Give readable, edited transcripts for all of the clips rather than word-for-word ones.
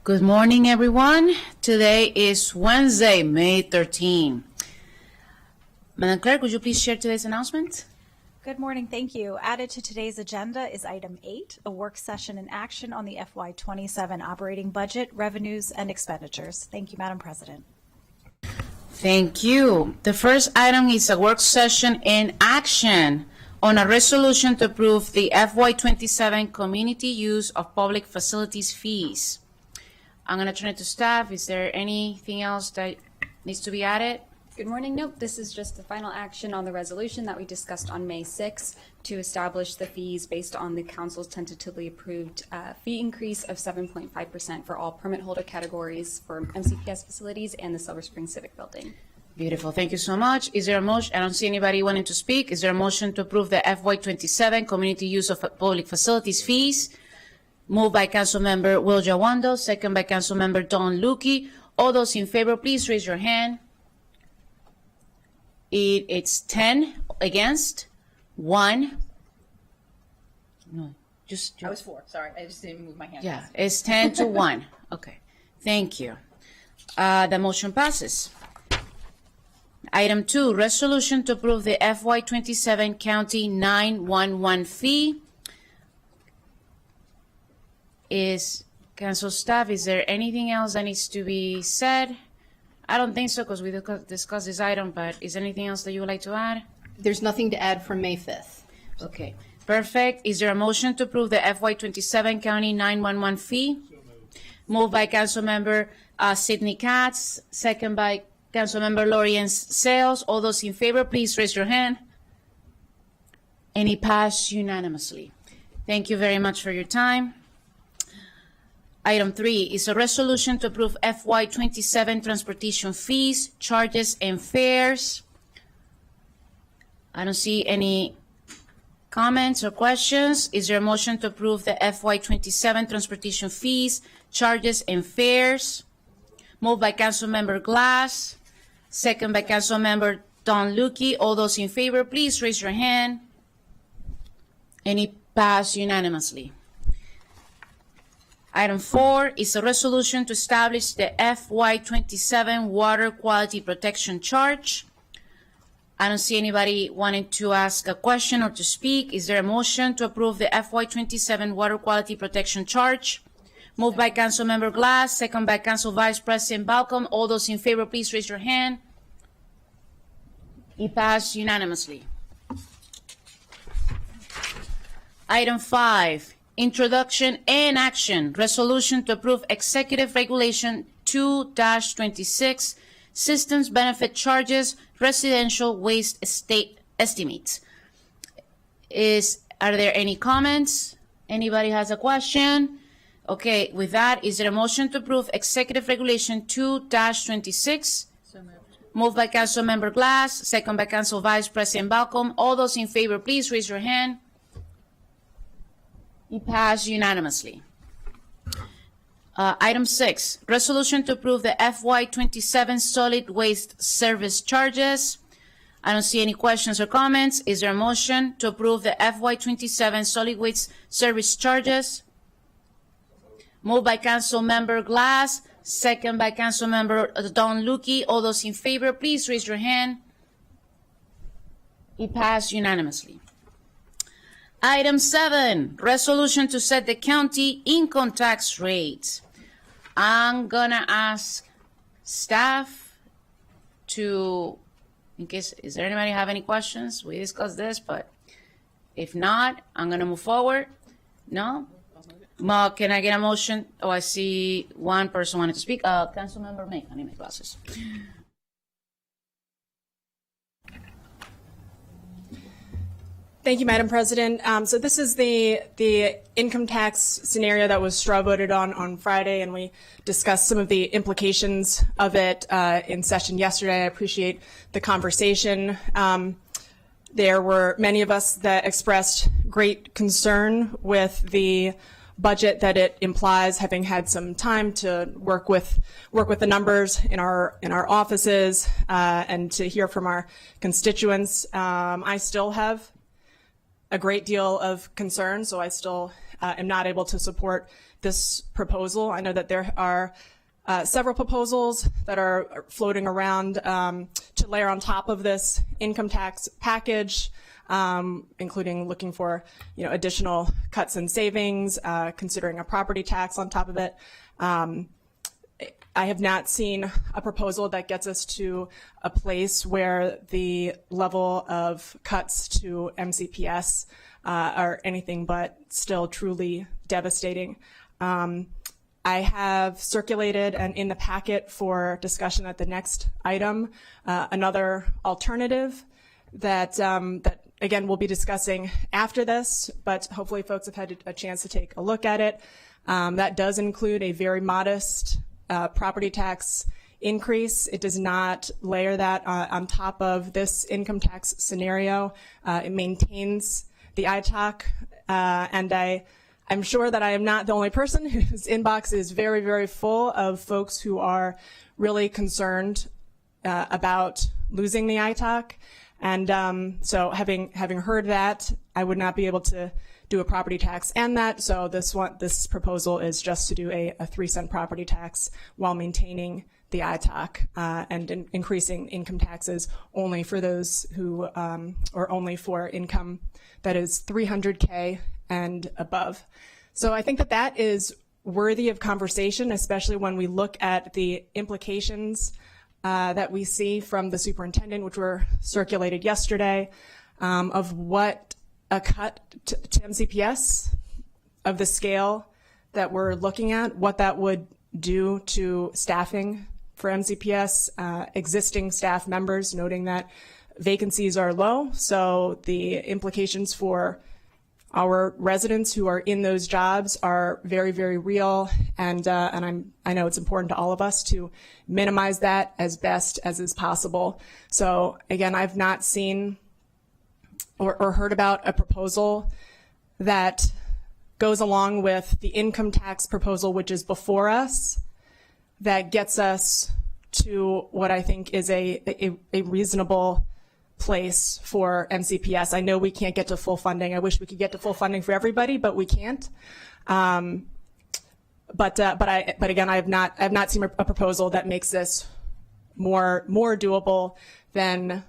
Good morning, everyone. Today is Wednesday, May 13. Madam Clerk, would you please share today's announcement? Good morning, thank you. Added to today's agenda is item 8, a work session in action on the FY27 operating budget, revenues, and expenditures. Thank you, Madam President. Thank you. The first item is a work session in action on a resolution to approve the FY27 community use of public facilities fees. I'm going to turn it to staff. Is there anything else that needs to be added? Good morning. Nope. This is just the final action on the resolution that we discussed on May 6th to establish the fees based on the council's tentatively approved fee increase of 7.5% for all permit holder categories for MCPS facilities and the Silver Spring Civic Building. Beautiful. Thank you so much. Is there a motion? I don't see anybody wanting to speak. Is there a motion to approve the FY27 community use of public facilities fees? Moved by Councilmember Will Jawando, second by Councilmember Don Lukey. All those in favor, please raise your hand. It's 10 against, 1. No, just. I was 4. Sorry, I just didn't move my hand. Yeah, it's 10 to 1. Okay, thank you. The motion passes. Item 2, resolution to approve the FY27 County 911 fee. Council staff, is there anything else that needs to be said? I don't think so because we discussed this item, but is there anything else that you would like to add? There's nothing to add from May 5th. Okay, perfect. Is there a motion to approve the FY27 County 911 fee? Moved by Councilmember Sidney Katz, second by Councilmember Lorian Sales. All those in favor, please raise your hand. And it passed unanimously. Thank you very much for your time. Item 3 is a resolution to approve FY27 transportation fees, charges, and fares. I don't see any comments or questions. Is there a motion to approve the FY27 transportation fees, charges, and fares? Moved by Councilmember Glass, second by Councilmember Don Lukey. All those in favor, please raise your hand. And it passed unanimously. Item 4 is a resolution to establish the FY27 water quality protection charge. I don't see anybody wanting to ask a question or to speak. Is there a motion to approve the FY27 water quality protection charge? Moved by Councilmember Glass, second by Council Vice President Balcom. All those in favor, please raise your hand. It passed unanimously. Item 5. Introduction and action, resolution to approve Executive Regulation 2-26, Systems Benefit Charges, Residential Waste Estate Estimates. Are there any comments? Anybody has a question? Okay, with that, is there a motion to approve Executive Regulation 2-26? So moved. Moved by Councilmember Glass, second by Council Vice President Balcom. All those in favor, please raise your hand. It passed unanimously. Item 6, resolution to approve the FY27 solid waste service charges. I don't see any questions or comments. Is there a motion to approve the FY27 solid waste service charges? Moved by Councilmember Glass, second by Councilmember Don Lukey. All those in favor, please raise your hand. It passed unanimously. Item 7, resolution to set the county income tax rate. I'm gonna ask staff to, in case, is there anybody have any questions? We discussed this, but if not, I'm gonna move forward. No? Can I get a motion? Oh, I see one person wanted to speak. Councilmember May, I need my glasses. Thank you, Madam President. So this is the income tax scenario that was straw voted on Friday, and we discussed some of the implications of it in session yesterday. I appreciate the conversation. There were many of us that expressed great concern with the budget that it implies, having had some time to work with the numbers in our offices and to hear from our constituents. I still have a great deal of concern, so I still am not able to support this proposal. I know that there are several proposals that are floating around to layer on top of this income tax package, including looking for additional cuts and savings, considering a property tax on top of it. I have not seen a proposal that gets us to a place where the level of cuts to MCPS are anything but still truly devastating. I have circulated and in the packet for discussion at the next item another alternative that that again we'll be discussing after this, but hopefully folks have had a chance to take a look at it. That does include a very modest property tax increase. It does not layer that on top of this income tax scenario. It maintains the ITOC, and I'm sure that I am not the only person whose inbox is very, very full of folks who are really concerned about losing the ITOC. And so having heard that, I would not be able to do a property tax and that. So this proposal is just to do a 3-cent property tax while maintaining the ITOC and increasing income taxes only for those who, or only for income that is 300K and above. So I think that that is worthy of conversation, especially when we look at the implications that we see from the superintendent, which were circulated yesterday, of what a cut to MCPS of the scale that we're looking at, what that would do to staffing for MCPS, existing staff members, noting that vacancies are low. So the implications for our residents who are in those jobs are very, very real. And I know it's important to all of us to minimize that as best as is possible. So again, I've not seen or heard about a proposal that goes along with the income tax proposal, which is before us, that gets us to what I think is a reasonable place for MCPS. I know we can't get to full funding. I wish we could get to full funding for everybody, but we can't. But again, I have not seen a proposal that makes this more doable than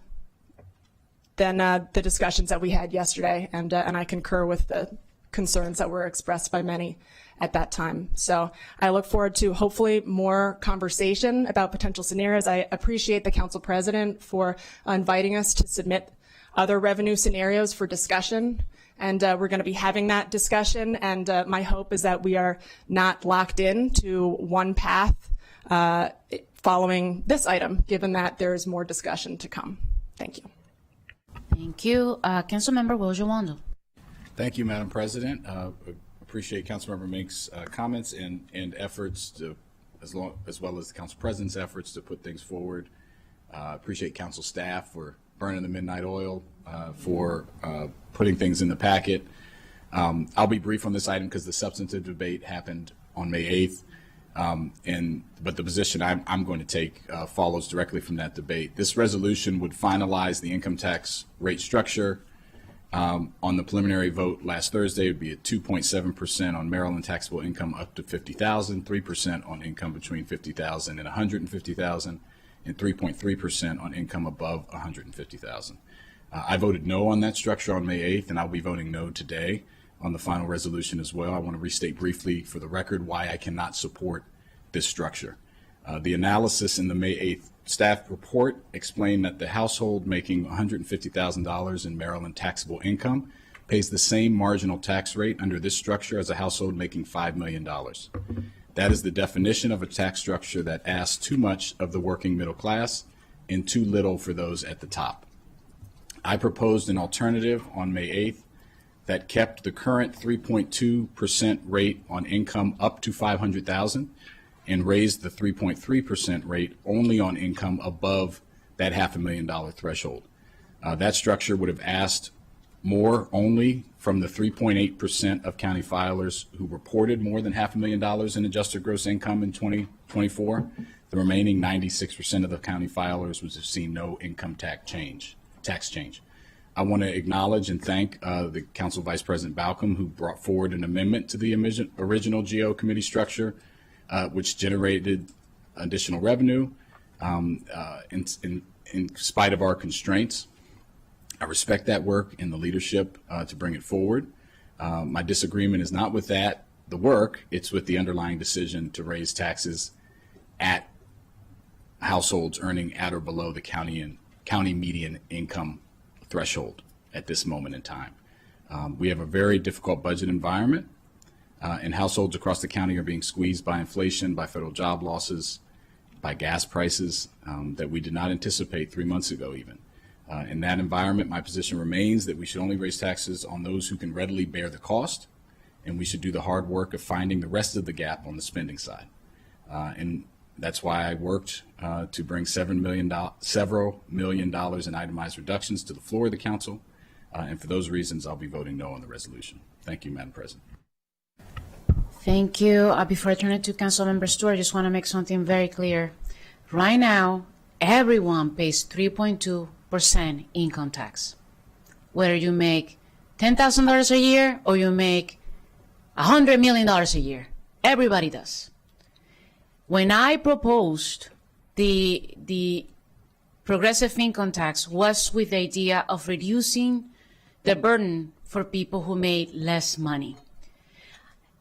the discussions that we had yesterday, and I concur with the concerns that were expressed by many at that time. So I look forward to hopefully more conversation about potential scenarios. I appreciate the council president for inviting us to submit other revenue scenarios for discussion, and we're going to be having that discussion, and my hope is that we are not locked in to one path following this item, given that there is more discussion to come. Thank you. Thank you. Councilmember Wills-Yawando. Thank you, Madam President. Appreciate Councilmember Meek's comments and efforts to, as well as the Council President's efforts to put things forward. Appreciate Council staff for burning the midnight oil, for putting things in the packet. I'll be brief on this item because the substantive debate happened on May 8th. But the position I'm going to take follows directly from that debate. This resolution would finalize the income tax rate structure. On the preliminary vote last Thursday, it would be at 2.7% on Maryland taxable income up to $50,000, 3% on income between $50,000 and $150,000, and 3.3% on income above $150,000. I voted no on that structure on May 8th, and I'll be voting no today on the final resolution as well. I want to restate briefly for the record why I cannot support this structure. The analysis in the May 8th staff report explained that the household making $150,000 in Maryland taxable income pays the same marginal tax rate under this structure as a household making $5 million. That is the definition of a tax structure that asks too much of the working middle class and too little for those at the top. I proposed an alternative on May 8th that kept the current 3.2% rate on income up to $500,000 and raised the 3.3% rate only on income above that $500,000 threshold. That structure would have asked more only from the 3.8% of county filers who reported more than $500,000 in adjusted gross income in 2024. The remaining 96% of the county filers would have seen no income tax change. I want to acknowledge and thank the Council Vice President Balcom, who brought forward an amendment to the original GO committee structure, which generated additional revenue in spite of our constraints. I respect that work and the leadership to bring it forward. My disagreement is not with the work, it's with the underlying decision to raise taxes at households earning at or below the county median income threshold at this moment in time. We have a very difficult budget environment, and households across the county are being squeezed by inflation, by federal job losses, by gas prices that we did not anticipate 3 months ago even. In that environment, my position remains that we should only raise taxes on those who can readily bear the cost, and we should do the hard work of finding the rest of the gap on the spending side. And that's why I worked to bring several million dollars in itemized reductions to the floor of the council. And for those reasons, I'll be voting no on the resolution. Thank you, Madam President. Thank you. Before I turn it to Councilmember Stewart, I just want to make something very clear. Right now, everyone pays 3.2% income tax. Whether you make $10,000 a year or you make $100 million a year, everybody does. When I proposed the progressive income tax was with the idea of reducing the burden for people who made less money.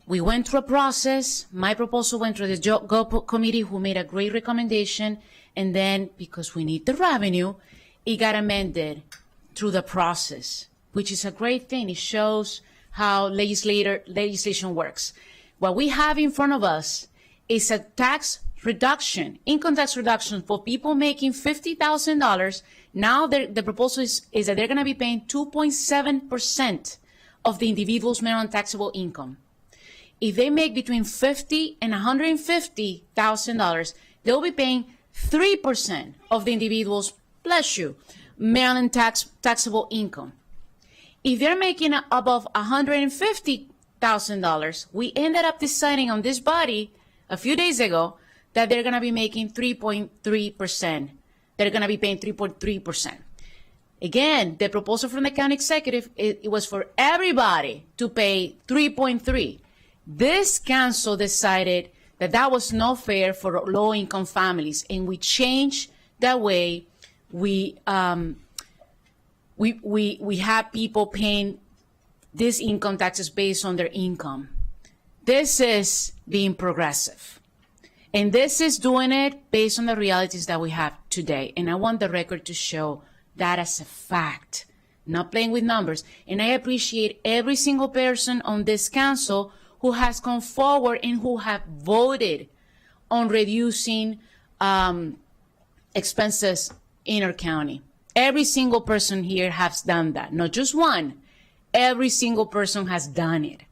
We went through a process. My proposal went through the GO committee, who made a great recommendation. And then, because we need the revenue, it got amended through the process, which is a great thing. It shows how legislation works. What we have in front of us is a tax reduction, income tax reduction for people making $50,000. Now the proposal is that they're going to be paying 2.7% of the individual's minimum taxable income. If they make between $50,000 and $150,000, they'll be paying 3% of the individual's, bless you, minimum taxable income. If they're making above $150,000, we ended up deciding on this body a few days ago that they're going to be making 3.3%. They're going to be paying 3.3%. Again, the proposal from the county executive, it was for everybody to pay 3.3. This council decided that that was not fair for low-income families, and we changed the way we have people paying these income taxes based on their income. This is being progressive. And this is doing it based on the realities that we have today. And I want the record to show that as a fact, not playing with numbers. And I appreciate every single person on this council who has come forward and who have voted on reducing expenses in our county. Every single person here has done that, not just one. Every single person has done it.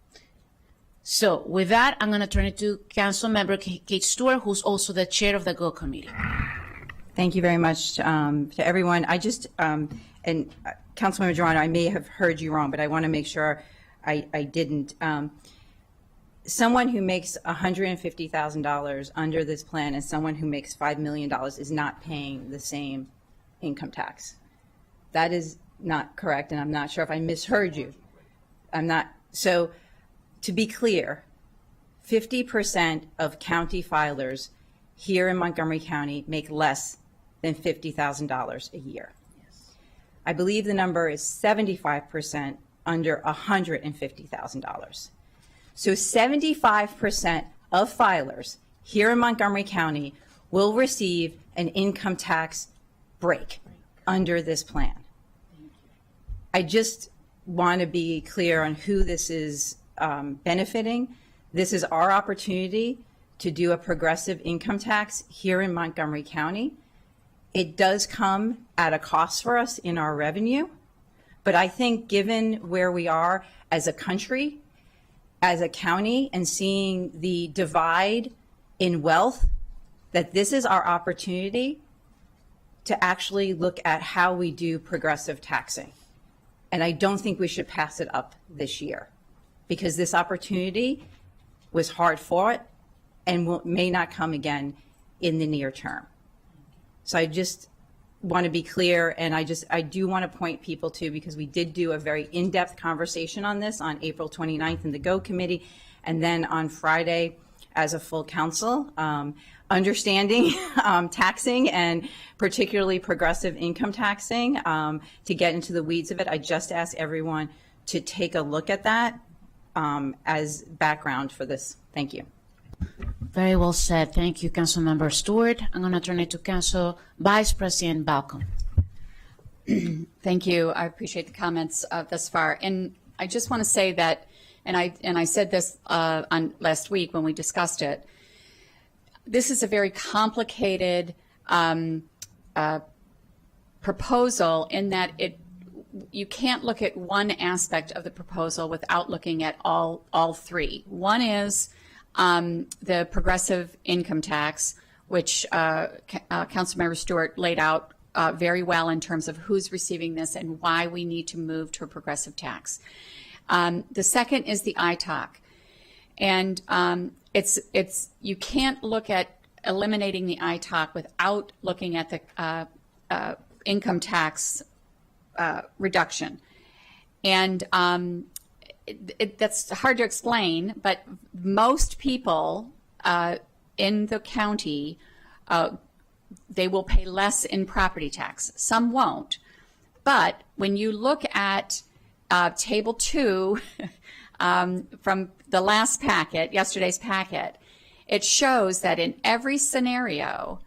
So with that, I'm going to turn it to Councilmember Kate Stewart, who's also the chair of the GO committee. Thank you very much to everyone. I just, and Councilmember Geronimo, I may have heard you wrong, but I want to make sure I didn't. Someone who makes $150,000 under this plan and someone who makes $5 million is not paying the same income tax. That is not correct, and I'm not sure if I misheard you. I'm not, so to be clear, 50% of county filers here in Montgomery County make less than $50,000 a year. Yes. I believe the number is 75% under $150,000. So 75% of filers here in Montgomery County will receive an income tax break under this plan. I just want to be clear on who this is benefiting. This is our opportunity to do a progressive income tax here in Montgomery County. It does come at a cost for us in our revenue, but I think given where we are as a country, as a county, and seeing the divide in wealth, that this is our opportunity to actually look at how we do progressive taxing. And I don't think we should pass it up this year, because this opportunity was hard fought and may not come again in the near term. So I just want to be clear, and I do want to point people to, because we did do a very in-depth conversation on this on April 29th in the GO committee, and then on Friday as a full council, understanding taxing and particularly progressive income taxing. To get into the weeds of it, I just ask everyone to take a look at that as background for this. Thank you. Very well said. Thank you, Councilmember Stewart. I'm going to turn it to Council Vice President Balcom. Thank you. I appreciate the comments thus far. And I just want to say that, and I said this on last week when we discussed it, this is a very complicated proposal in that you can't look at one aspect of the proposal without looking at all three. One is the progressive income tax, which Councilmember Stewart laid out very well in terms of who's receiving this and why we need to move to a progressive tax. The second is the ITOC, and you can't look at eliminating the ITOC without looking at the income tax reduction, and that's hard to explain. But most people in the county, they will pay less in property tax. Some won't, but when you look at Table 2 from the last packet, yesterday's packet, it shows that in every scenario,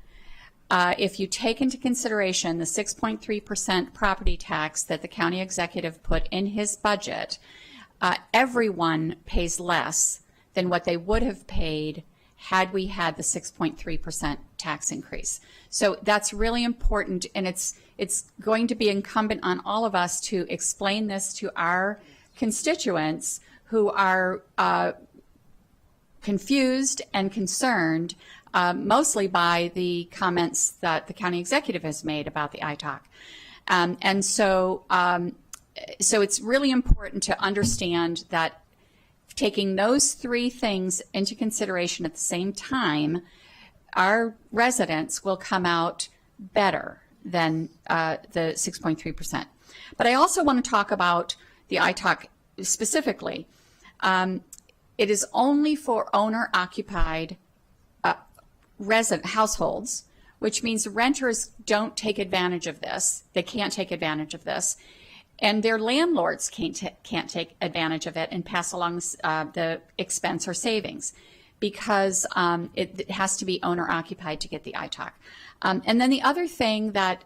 if you take into consideration the 6.3% property tax that the county executive put in his budget, everyone pays less than what they would have paid had we had the 6.3% tax increase. So that's really important, and it's going to be incumbent on all of us to explain this to our constituents who are confused and concerned, mostly by the comments that the county executive has made about the ITOC. And so it's really important to understand that taking those three things into consideration at the same time, our residents will come out better than the 6.3%. But I also want to talk about the ITOC specifically. It is only for owner-occupied resident households, which means renters don't take advantage of this. They can't take advantage of this. And their landlords can't take advantage of it and pass along the expense or savings, because it has to be owner-occupied to get the ITOC. And then the other thing that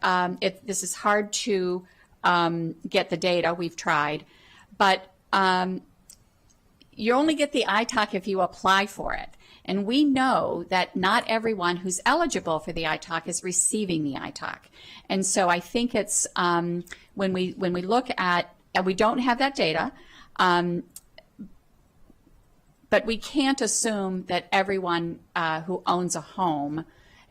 this is hard to get the data. We've tried, but you only get the ITOC if you apply for it. And we know that not everyone who's eligible for the ITOC is receiving the ITOC. And so I think it's when we look at, and we don't have that data, but we can't assume that everyone who owns a home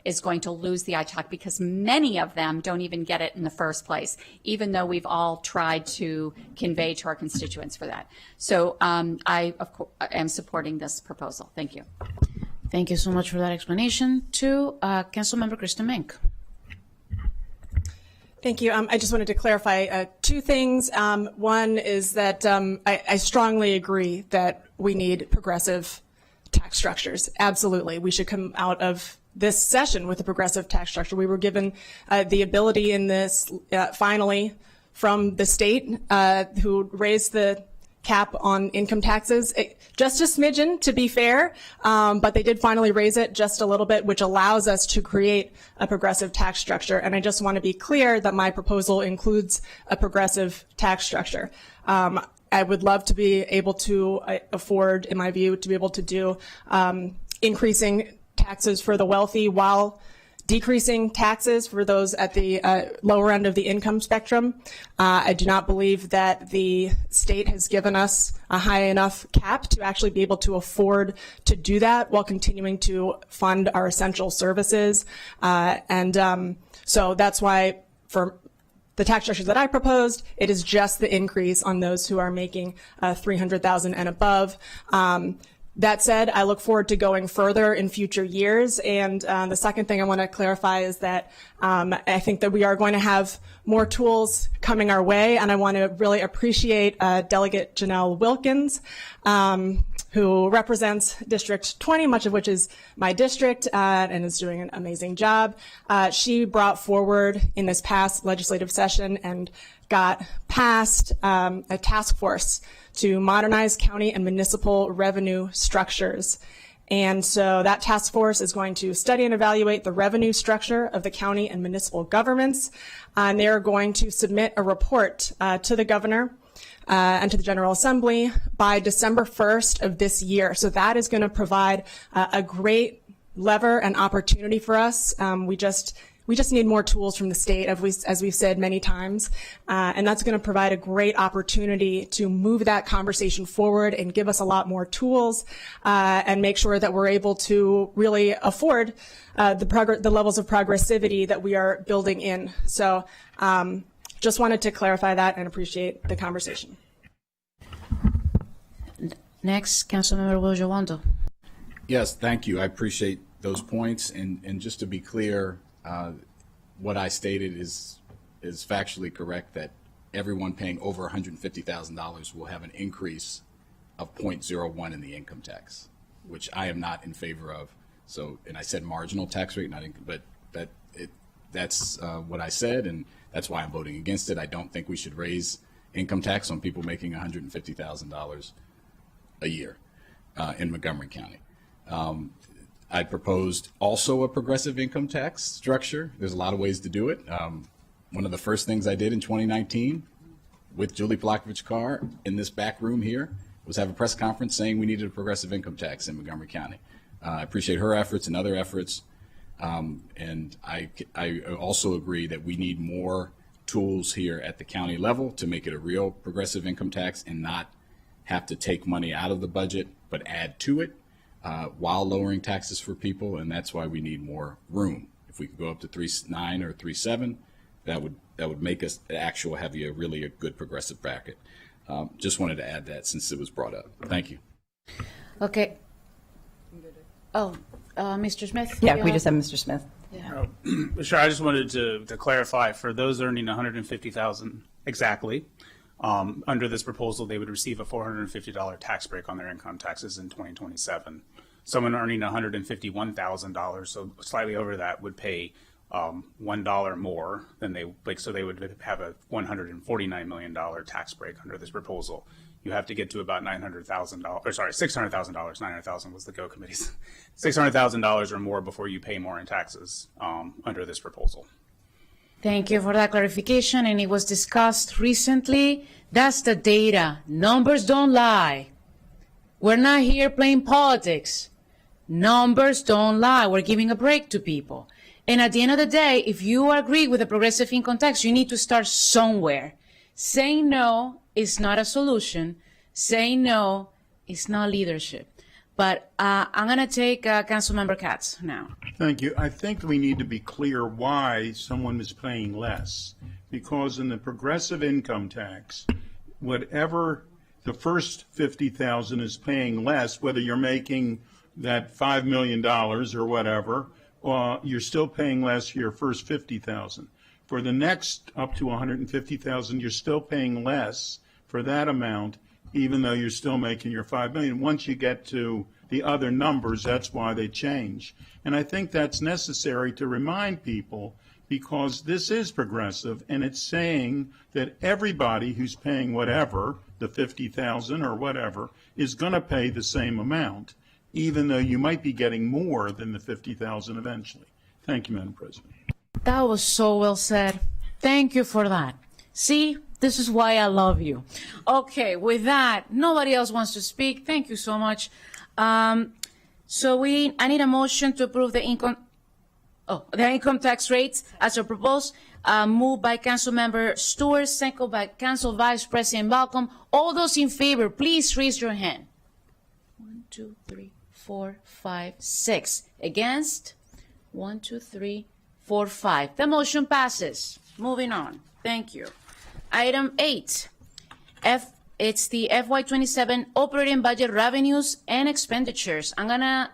is going to lose the ITOC, because many of them don't even get it in the first place, even though we've all tried to convey to our constituents for that. So I, of course, am supporting this proposal. Thank you. Thank you so much for that explanation. To Councilmember Kristen Mink. Thank you. I just wanted to clarify two things. One is that I strongly agree that we need progressive tax structures. Absolutely. We should come out of this session with a progressive tax structure. We were given the ability in this finally from the state who raised the cap on income taxes, just a smidgen to be fair, but they did finally raise it just a little bit, which allows us to create a progressive tax structure. And I just want to be clear that my proposal includes a progressive tax structure. I would love to be able to afford, in my view, to be able to do increasing taxes for the wealthy while decreasing taxes for those at the lower end of the income spectrum. I do not believe that the state has given us a high enough cap to actually be able to afford to do that while continuing to fund our essential services. So that's why for the tax structure that I proposed, it is just the increase on those who are making $300,000 and above. That said, I look forward to going further in future years. And the second thing I want to clarify is that I think that we are going to have more tools coming our way. And I want to really appreciate Delegate Janelle Wilkins, who represents District 20, much of which is my district, and is doing an amazing job. She brought forward in this past legislative session and got passed a task force to modernize county and municipal revenue structures. And so that task force is going to study and evaluate the revenue structure of the county and municipal governments. And they're going to submit a report to the governor and to the General Assembly by December 1st of this year. So that is going to provide a great lever and opportunity for us. We just need more tools from the state, as we've said many times, and that's going to provide a great opportunity to move that conversation forward and give us a lot more tools and make sure that we're able to really afford the levels of progressivity that we are building in. So just wanted to clarify that and appreciate the conversation. Next, Councilmember Wiljowondo. Yes, thank you. I appreciate those points. And just to be clear, what I stated is factually correct, that everyone paying over $150,000 will have an increase of 0.01 in the income tax, which I am not in favor of. So, and I said marginal tax rate, but that's what I said, and that's why I'm voting against it. I don't think we should raise income tax on people making $150,000 a year in Montgomery County. I proposed also a progressive income tax structure. There's a lot of ways to do it. One of the first things I did in 2019 with Julie Polakovich-Carr in this back room here was have a press conference saying we needed a progressive income tax in Montgomery County. I appreciate her efforts and other efforts. And I also agree that we need more tools here at the county level to make it a real progressive income tax and not have to take money out of the budget but add to it. While lowering taxes for people, and that's why we need more room. If we could go up to 3.9 or 3.7, that would make us actual have a really good progressive bracket. Just wanted to add that since it was brought up. Thank you. Okay. Oh, Mr. Smith? Yeah, we just have Mr. Smith. Yeah. Sure, I just wanted to clarify, for those earning $150,000 exactly, under this proposal, they would receive a $450 tax break on their income taxes in 2027. Someone earning $151,000, so slightly over that, would pay $1 more than so they would have a $149 million tax break under this proposal. You have to get to about $600,000. $900,000 was the GO committee's. $600,000 or more before you pay more in taxes under this proposal. Thank you for that clarification, and it was discussed recently. That's the data. Numbers don't lie. We're not here playing politics. Numbers don't lie. We're giving a break to people. And at the end of the day, if you agree with the progressive income tax, you need to start somewhere. Saying no is not a solution. Saying no is not leadership. But I'm going to take Councilmember Katz now. Thank you. I think we need to be clear why someone is paying less. Because in the progressive income tax, whatever the first $50,000 is paying less, whether you're making that $5 million or whatever, you're still paying less for your first $50,000. For the next up to $150,000, you're still paying less for that amount, even though you're still making your $5 million. Once you get to the other numbers, that's why they change. And I think that's necessary to remind people, because this is progressive, and it's saying that everybody who's paying whatever, the $50,000 or whatever, is going to pay the same amount, even though you might be getting more than the $50,000 eventually. Thank you, Madam President. That was so well said. Thank you for that. See, this is why I love you. Okay, with that, nobody else wants to speak. Thank you so much. I need a motion to approve the income tax rates as proposed. Moved by Councilmember Stewart, second by Council Vice President Malcolm. All those in favor, please raise your hand. 1, 2, 3, 4, 5, 6. Against? 1, 2, 3, 4, 5. The motion passes. Moving on. Thank you. Item 8, It's the FY27 operating budget revenues and expenditures. I'm gonna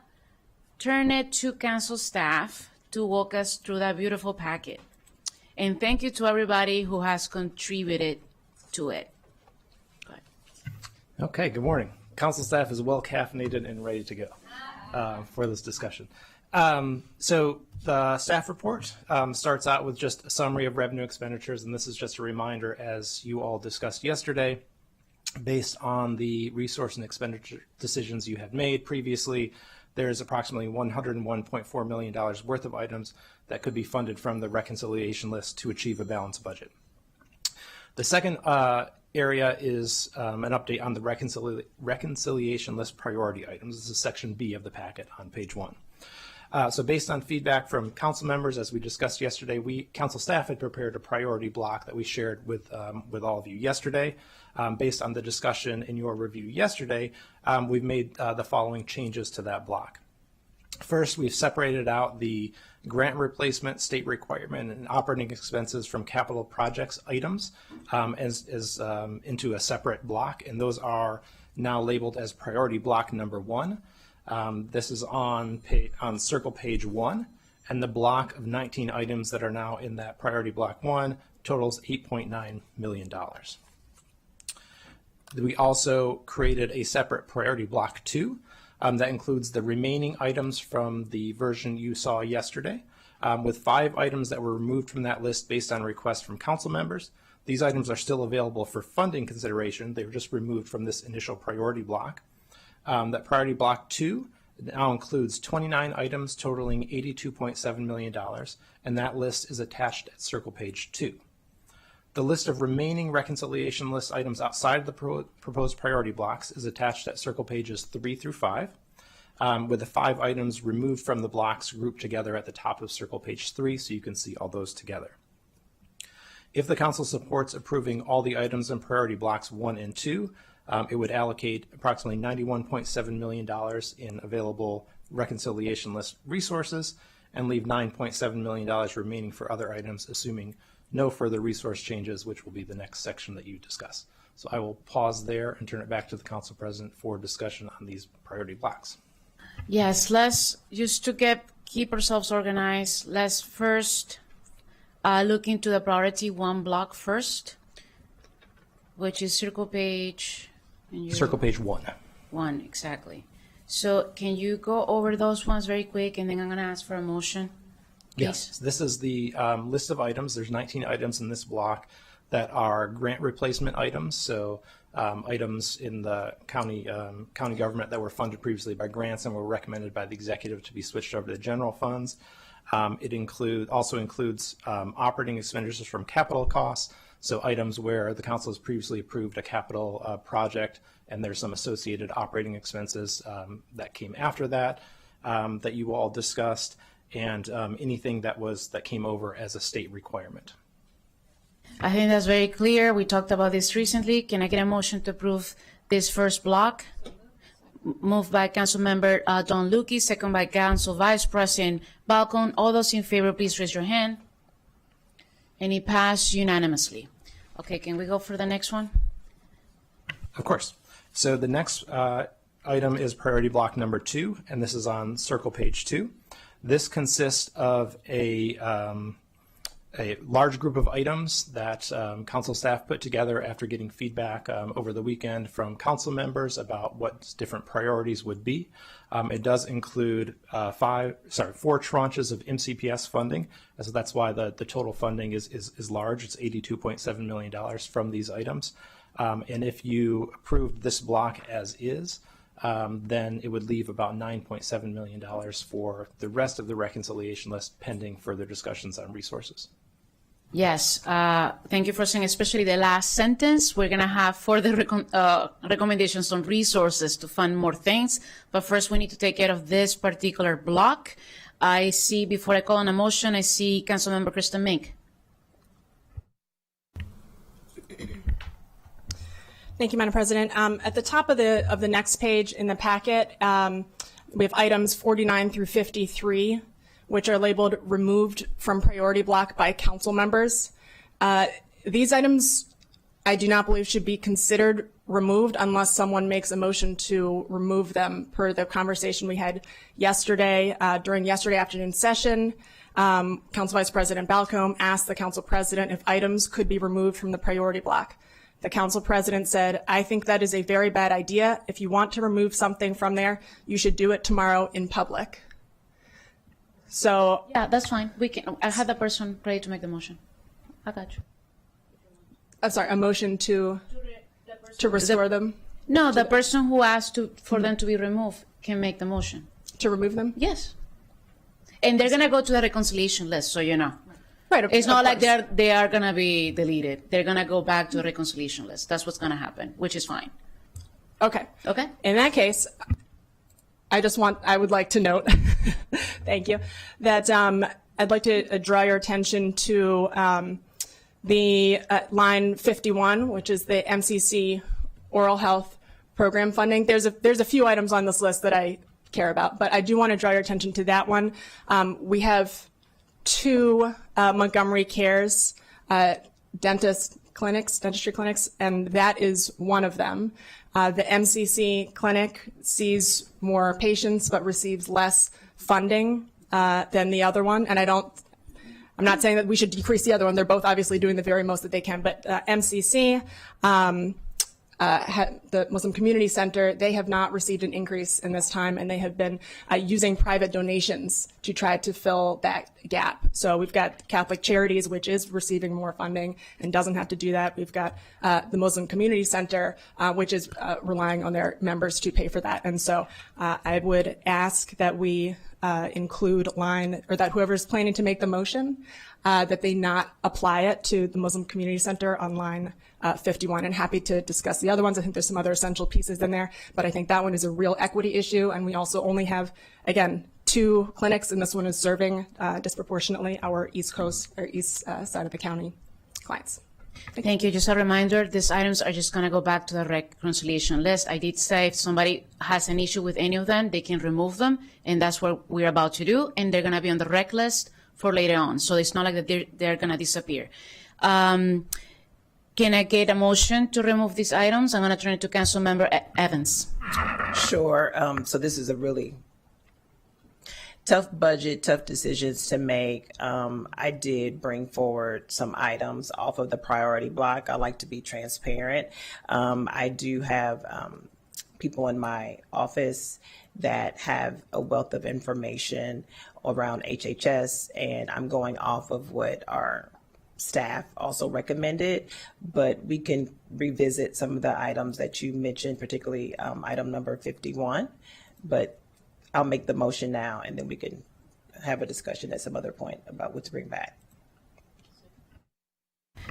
turn it to council staff to walk us through that beautiful packet. And thank you to everybody who has contributed to it. Go ahead. Okay, good morning. Council staff is well caffeinated and ready to go for this discussion. So the staff report starts out with just a summary of revenue expenditures, and this is just a reminder, as you all discussed yesterday, based on the resource and expenditure decisions you had made previously, there's approximately $101.4 million worth of items that could be funded from the reconciliation list to achieve a balanced budget. The second area is an update on the reconciliation list priority items. This is section B of the packet on page 1. So based on feedback from council members, as we discussed yesterday, council staff had prepared a priority block that we shared with all of you yesterday. Based on the discussion in your review yesterday, we've made the following changes to that block. First, we've separated out the grant replacement, state requirement, and operating expenses from capital projects items into a separate block, and those are now labeled as priority block number 1. This is on circle page 1, and the block of 19 items that are now in that priority block 1 totals $8.9 million. We also created a separate priority block 2 that includes the remaining items from the version you saw yesterday, with 5 items that were removed from that list based on requests from council members. These items are still available for funding consideration. They were just removed from this initial priority block. That priority block 2 now includes 29 items totaling $82.7 million, and that list is attached at circle page 2. The list of remaining reconciliation list items outside of the proposed priority blocks is attached at circle pages 3 through 5, with the 5 items removed from the blocks grouped together at the top of circle page 3, so you can see all those together. If the council supports approving all the items in priority blocks 1 and 2, it would allocate approximately $91.7 million in available reconciliation list resources and leave $9.7 million remaining for other items, assuming no further resource changes, which will be the next section that you discuss. So I will pause there and turn it back to the council president for discussion on these priority blocks. Yes, let's just to keep ourselves organized. Let's first look into the priority 1 block first, which is circle page. Circle page 1. 1, exactly. So can you go over those ones very quick, and then I'm going to ask for a motion? Yes, this is the list of items. There's 19 items in this block that are grant replacement items. So items in the county government that were funded previously by grants and were recommended by the executive to be switched over to general funds. It also includes operating expenditures from capital costs. So items where the council has previously approved a capital project and there's some associated operating expenses that came after that that you all discussed, and anything that came over as a state requirement. I think that's very clear. We talked about this recently. Can I get a motion to approve this first block? Moved by Councilmember Don Lukey, second by Council Vice President Balcon. All those in favor, please raise your hand. And it passed unanimously. Okay, can we go for the next one? Of course. So the next item is priority block number 2, and this is on circle page 2. This consists of a large group of items that council staff put together after getting feedback over the weekend from council members about what different priorities would be. It does include 4 tranches of MCPS funding, and so that's why the total funding is large. It's $82.7 million from these items. And if you approved this block as is, then it would leave about $9.7 million for the rest of the reconciliation list pending further discussions on resources. Yes, thank you for saying, especially the last sentence. We're going to have further recommendations on resources to fund more things. But first, we need to take care of this particular block. I see, before I call on a motion, I see Councilmember Kristen Mink. Thank you, Madam President. At the top of the next page in the packet, we have items 49 through 53, which are labeled removed from priority block by council members. These items I do not believe should be considered removed unless someone makes a motion to remove them per the conversation we had yesterday. During yesterday afternoon session, Council Vice President Balcombe asked the Council President if items could be removed from the priority block. The Council President said, I think that is a very bad idea. If you want to remove something from there, you should do it tomorrow in public. So Yeah, that's fine. We can, I had the person ready to make the motion. I got you. I'm sorry, a motion to restore them, No, the person who asked for them to be removed can make the motion. to remove them? Yes. And they're gonna go to the reconciliation list, so you know. Right. It's not like course. they are gonna be deleted. They're gonna go back to the reconciliation list. That's what's gonna happen, which is fine. Okay. Okay? In that case, I would like to note, thank you, that I'd like to draw your attention to the line 51, which is the MCC oral health program funding. There's a few items on this list that I care about, but I do want to draw your attention to that one. We have 2 Montgomery Cares dentistry clinics, and that is one of them. The MCC clinic sees more patients but receives less funding than the other one, and I'm not saying that we should decrease the other one. They're both obviously doing the very most that they can, but MCC, the Muslim Community Center, they have not received an increase in this time, and they have been using private donations to try to fill that gap. So we've got Catholic Charities, which is receiving more funding and doesn't have to do that. We've got the Muslim Community Center, which is relying on their members to pay for that. And so I would ask that we include that whoever's planning to make the motion, that they not apply it to the Muslim Community Center on line 51, and happy to discuss the other ones. I think there's some other essential pieces in there, but I think that one is a real equity issue, and we also only have, again, 2 clinics, and this one is serving disproportionately our East Coast or East side of the county clients. Thank you. Just a reminder, these items are just going to go back to the reconciliation list. I did say if somebody has an issue with any of them, they can remove them, and that's what we're about to do, and they're going to be on the rec list for later on. So it's not like that they're going to disappear. Can I get a motion to remove these items? I'm going to turn it to Councilmember Evans. Sure. So this is a really tough budget, tough decisions to make. I did bring forward some items off of the priority block. I like to be transparent. I do have people in my office that have a wealth of information around HHS, and I'm going off of what our staff also recommended, but we can revisit some of the items that you mentioned, particularly item number 51, but I'll make the motion now, and then we can have a discussion at some other point about what to bring back.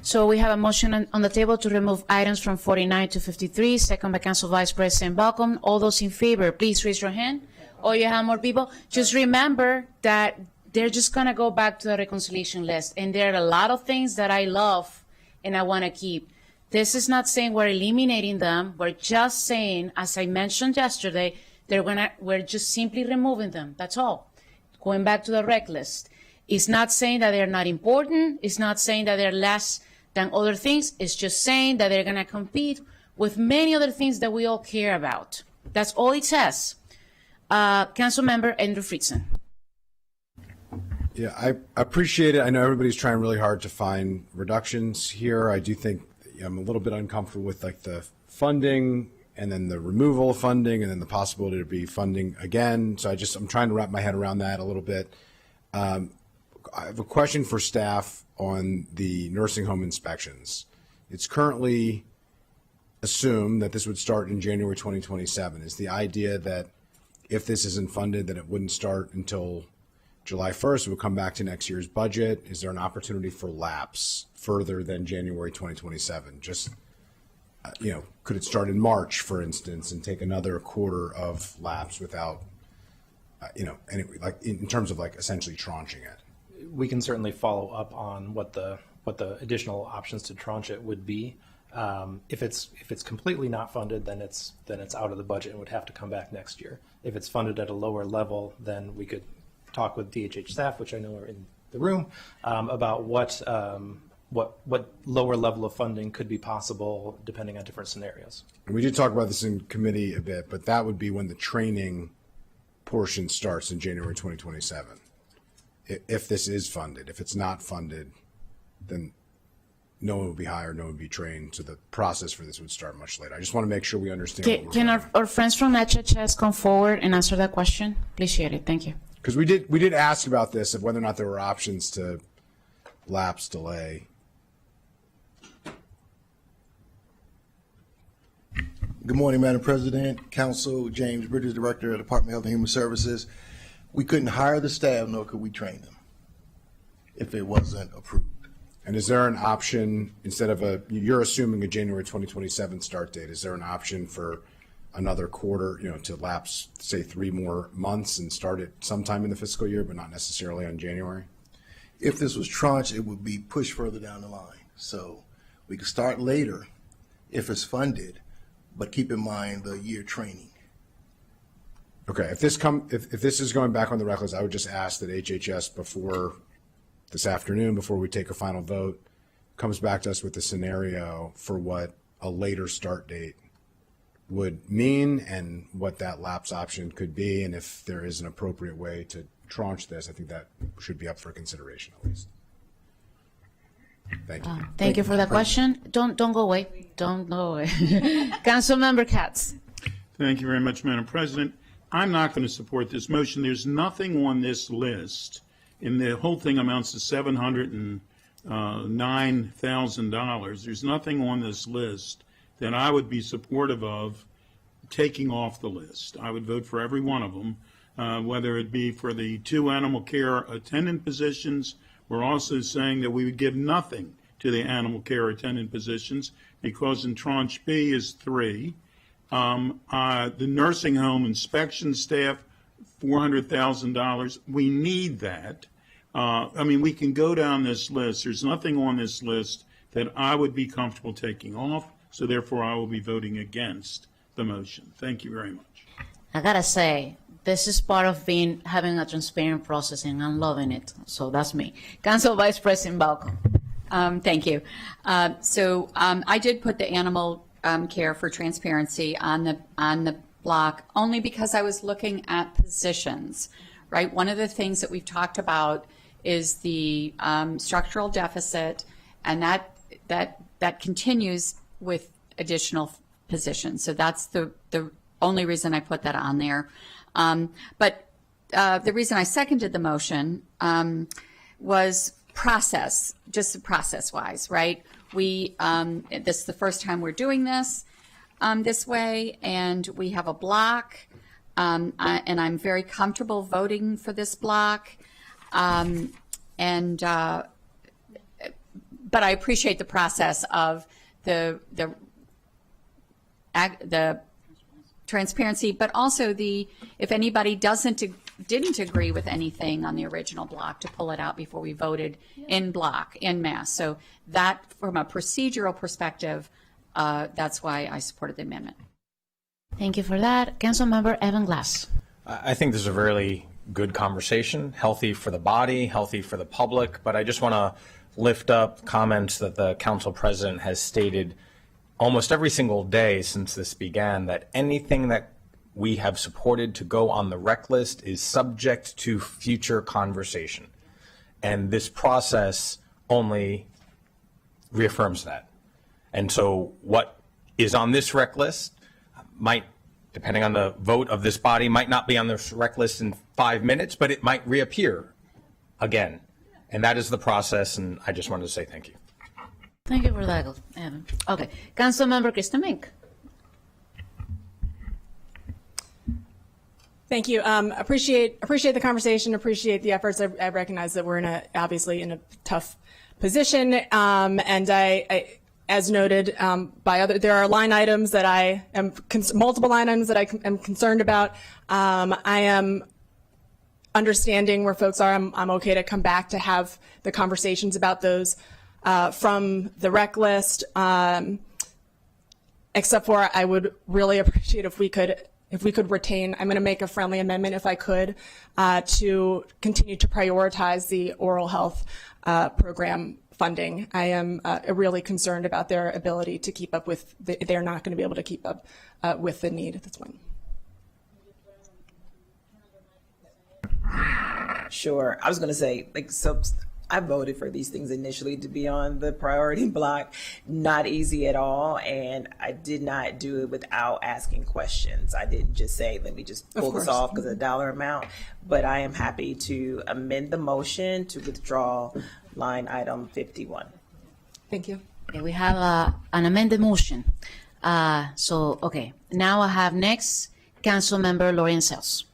So we have a motion on the table to remove items from 49 to 53, second by Council Vice President Balcombe. All those in favor, please raise your hand. Oh, you have more people? Just remember that they're just going to go back to the reconciliation list, and there are a lot of things that I love and I want to keep. This is not saying we're eliminating them. We're just saying, as I mentioned yesterday, we're just simply removing them. That's all. Going back to the rec list. It's not saying that they're not important. It's not saying that they're less than other things. It's just saying that they're going to compete with many other things that we all care about. That's all it says. Councilmember Andrew Friedson. Yeah, I appreciate it. I know everybody's trying really hard to find reductions here. I do think I'm a little bit uncomfortable with like the funding and then the removal of funding and then the possibility to be funding again. So I'm trying to wrap my head around that a little bit. I have a question for staff on the nursing home inspections. It's currently assumed that this would start in January 2027. Is the idea that if this isn't funded, that it wouldn't start until July 1st, it would come back to next year's budget? Is there an opportunity for lapse further than January 2027? Just, could it start in March, for instance, and take another quarter of lapse without, in terms of like essentially tranching it? We can certainly follow up on what the additional options to tranche it would be. If it's completely not funded, then it's out of the budget and would have to come back next year. If it's funded at a lower level, then we could talk with DHH staff, which I know are in the room, about what what lower level of funding could be possible depending on different scenarios. And we did talk about this in committee a bit, but that would be when the training portion starts in January 2027. If this is funded. If it's not funded, then no one would be hired, no one would be trained, so the process for this would start much later. I just want to make sure we understand. Can our friends from HHS come forward and answer that question? Appreciate it. Thank you. Because we did ask about this, of whether or not there were options to lapse delay. Good morning, Madam President, Council. James Bridges, Director of the Department of Health and Human Services. We couldn't hire the staff, nor could we train them if it wasn't approved. And is there an option, instead of you're assuming a January 2027 start date, is there an option for another quarter, to lapse, say, 3 more months and start it sometime in the fiscal year, but not necessarily on January? If this was tranched, it would be pushed further down the line. So we could start later if it's funded, but keep in mind the year training. Okay, if this is going back on the rec list, I would just ask that HHS before this afternoon, before we take a final vote, comes back to us with the scenario for what a later start date would mean and what that lapse option could be, and if there is an appropriate way to tranche this. I think that should be up for consideration at least. Thank you. Thank you for that question. Don't go away. Don't go away. Councilmember Katz. Thank you very much, Madam President. I'm not going to support this motion. There's nothing on this list, and the whole thing amounts to $709,000. There's nothing on this list that I would be supportive of taking off the list. I would vote for every one of them, whether it be for the 2 animal care attendant positions. We're also saying that we would give nothing to the animal care attendant positions because in tranche B is 3. The nursing home inspection staff, $400,000. We need that. We can go down this list. There's nothing on this list that I would be comfortable taking off, so therefore I will be voting against the motion. Thank you very much. I gotta say, this is part of having a transparent process, and I'm loving it. So that's me. Council Vice President Balco. Thank you. So I did put the animal care for transparency on the block only because I was looking at positions, right? One of the things that we've talked about is the structural deficit, and that continues with additional positions. So that's the only reason I put that on there. But the reason I seconded the motion was process, just process-wise, right? This is the first time we're doing this this way, and we have a block, and I'm very comfortable voting for this block. But I appreciate the process of the transparency, but also if anybody didn't agree with anything on the original block, to pull it out before we voted in mass. So that, from a procedural perspective, that's why I supported the amendment. Thank you for that. Councilmember Evan Glass. I think this is a really good conversation, healthy for the body, healthy for the public, but I just want to lift up comments that the council president has stated almost every single day since this began, that anything that we have supported to go on the rec list is subject to future conversation. And this process only reaffirms that. And so what is on this rec list might, depending on the vote of this body, might not be on this rec list in 5 minutes, but it might reappear again. And that is the process, and I just wanted to say thank you. Thank you for that, Evan. Okay. Councilmember Kristen Mink. Thank you. Appreciate the conversation. Appreciate the efforts. I recognize that we're obviously in a tough position, and I as noted by there are line items that I am multiple line items that I am concerned about. I am understanding where folks are. I'm okay to come back to have the conversations about those from the rec list. Except for, I would really appreciate if we could retain, I'm going to make a friendly amendment if I could, to continue to prioritize the oral health program funding. I am really concerned about their ability to keep up with, they're not going to be able to keep up with the need at this point. Sure. I was going to say, like, so I voted for these things initially to be on the priority block. Not easy at all. And I did not do it without asking questions. I didn't just say, let me just pull this off because of the dollar amount. But I am happy to amend the motion to withdraw line item 51. Thank you. Okay, we have an amended motion. Okay, now I have next Councilmember Lorian Sells.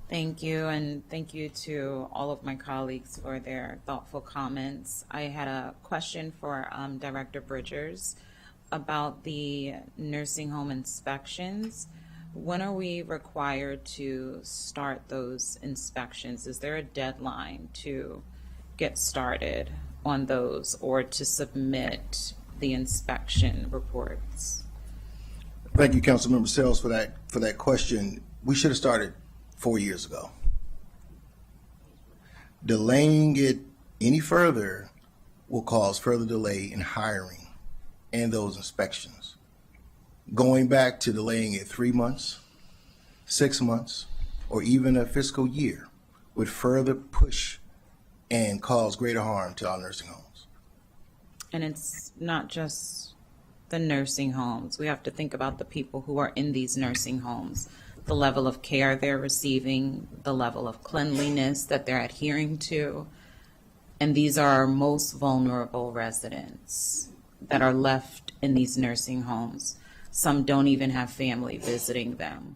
Thank you, and thank you to all of my colleagues for their thoughtful comments. I had a question for Director Bridgers about the nursing home inspections. When are we required to start those inspections? Is there a deadline to get started on those or to submit the inspection reports? Thank you, Councilmember Sells, for that question. We should have started 4 years ago. Delaying it any further will cause further delay in hiring and those inspections. Going back to delaying it 3 months, 6 months, or even a fiscal year would further push and cause greater harm to our nursing homes. And it's not just the nursing homes. We have to think about the people who are in these nursing homes, the level of care they're receiving, the level of cleanliness that they're adhering to. And these are our most vulnerable residents that are left in these nursing homes. Some don't even have family visiting them.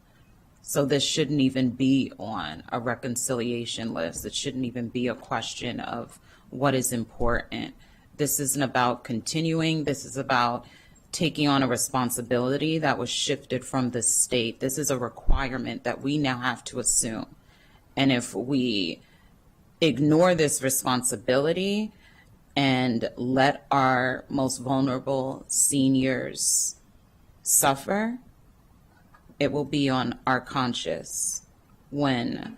So this shouldn't even be on a reconciliation list. It shouldn't even be a question of what is important. This isn't about continuing. This is about taking on a responsibility that was shifted from the state. This is a requirement that we now have to assume. And if we ignore this responsibility and let our most vulnerable seniors suffer, it will be on our conscience when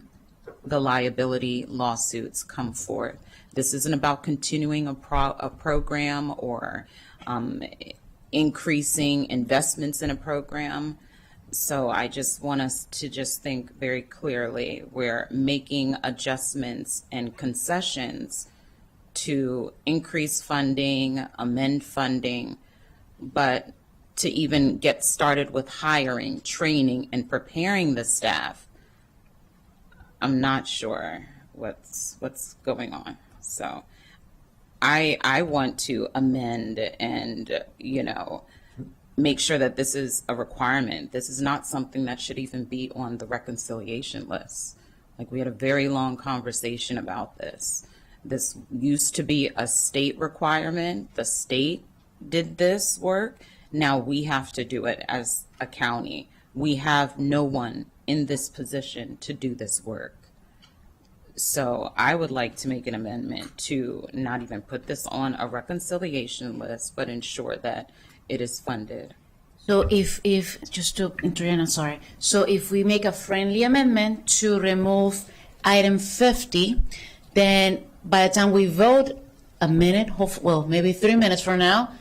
the liability lawsuits come forth. This isn't about continuing a program or increasing investments in a program. So I just want us to just think very clearly. We're making adjustments and concessions to increase funding, amend funding, but to even get started with hiring, training, and preparing the staff, I'm not sure what's going on. So I want to amend and, make sure that this is a requirement. This is not something that should even be on the reconciliation list. Like, we had a very long conversation about this. This used to be a state requirement. The state did this work. Now we have to do it as a county. We have no one in this position to do this work. So I would like to make an amendment to not even put this on a reconciliation list, but ensure that it is funded. So if just to intervene, I'm sorry. So if we make a friendly amendment to remove item 50, then by the time we vote, a minute, maybe 3 minutes from now,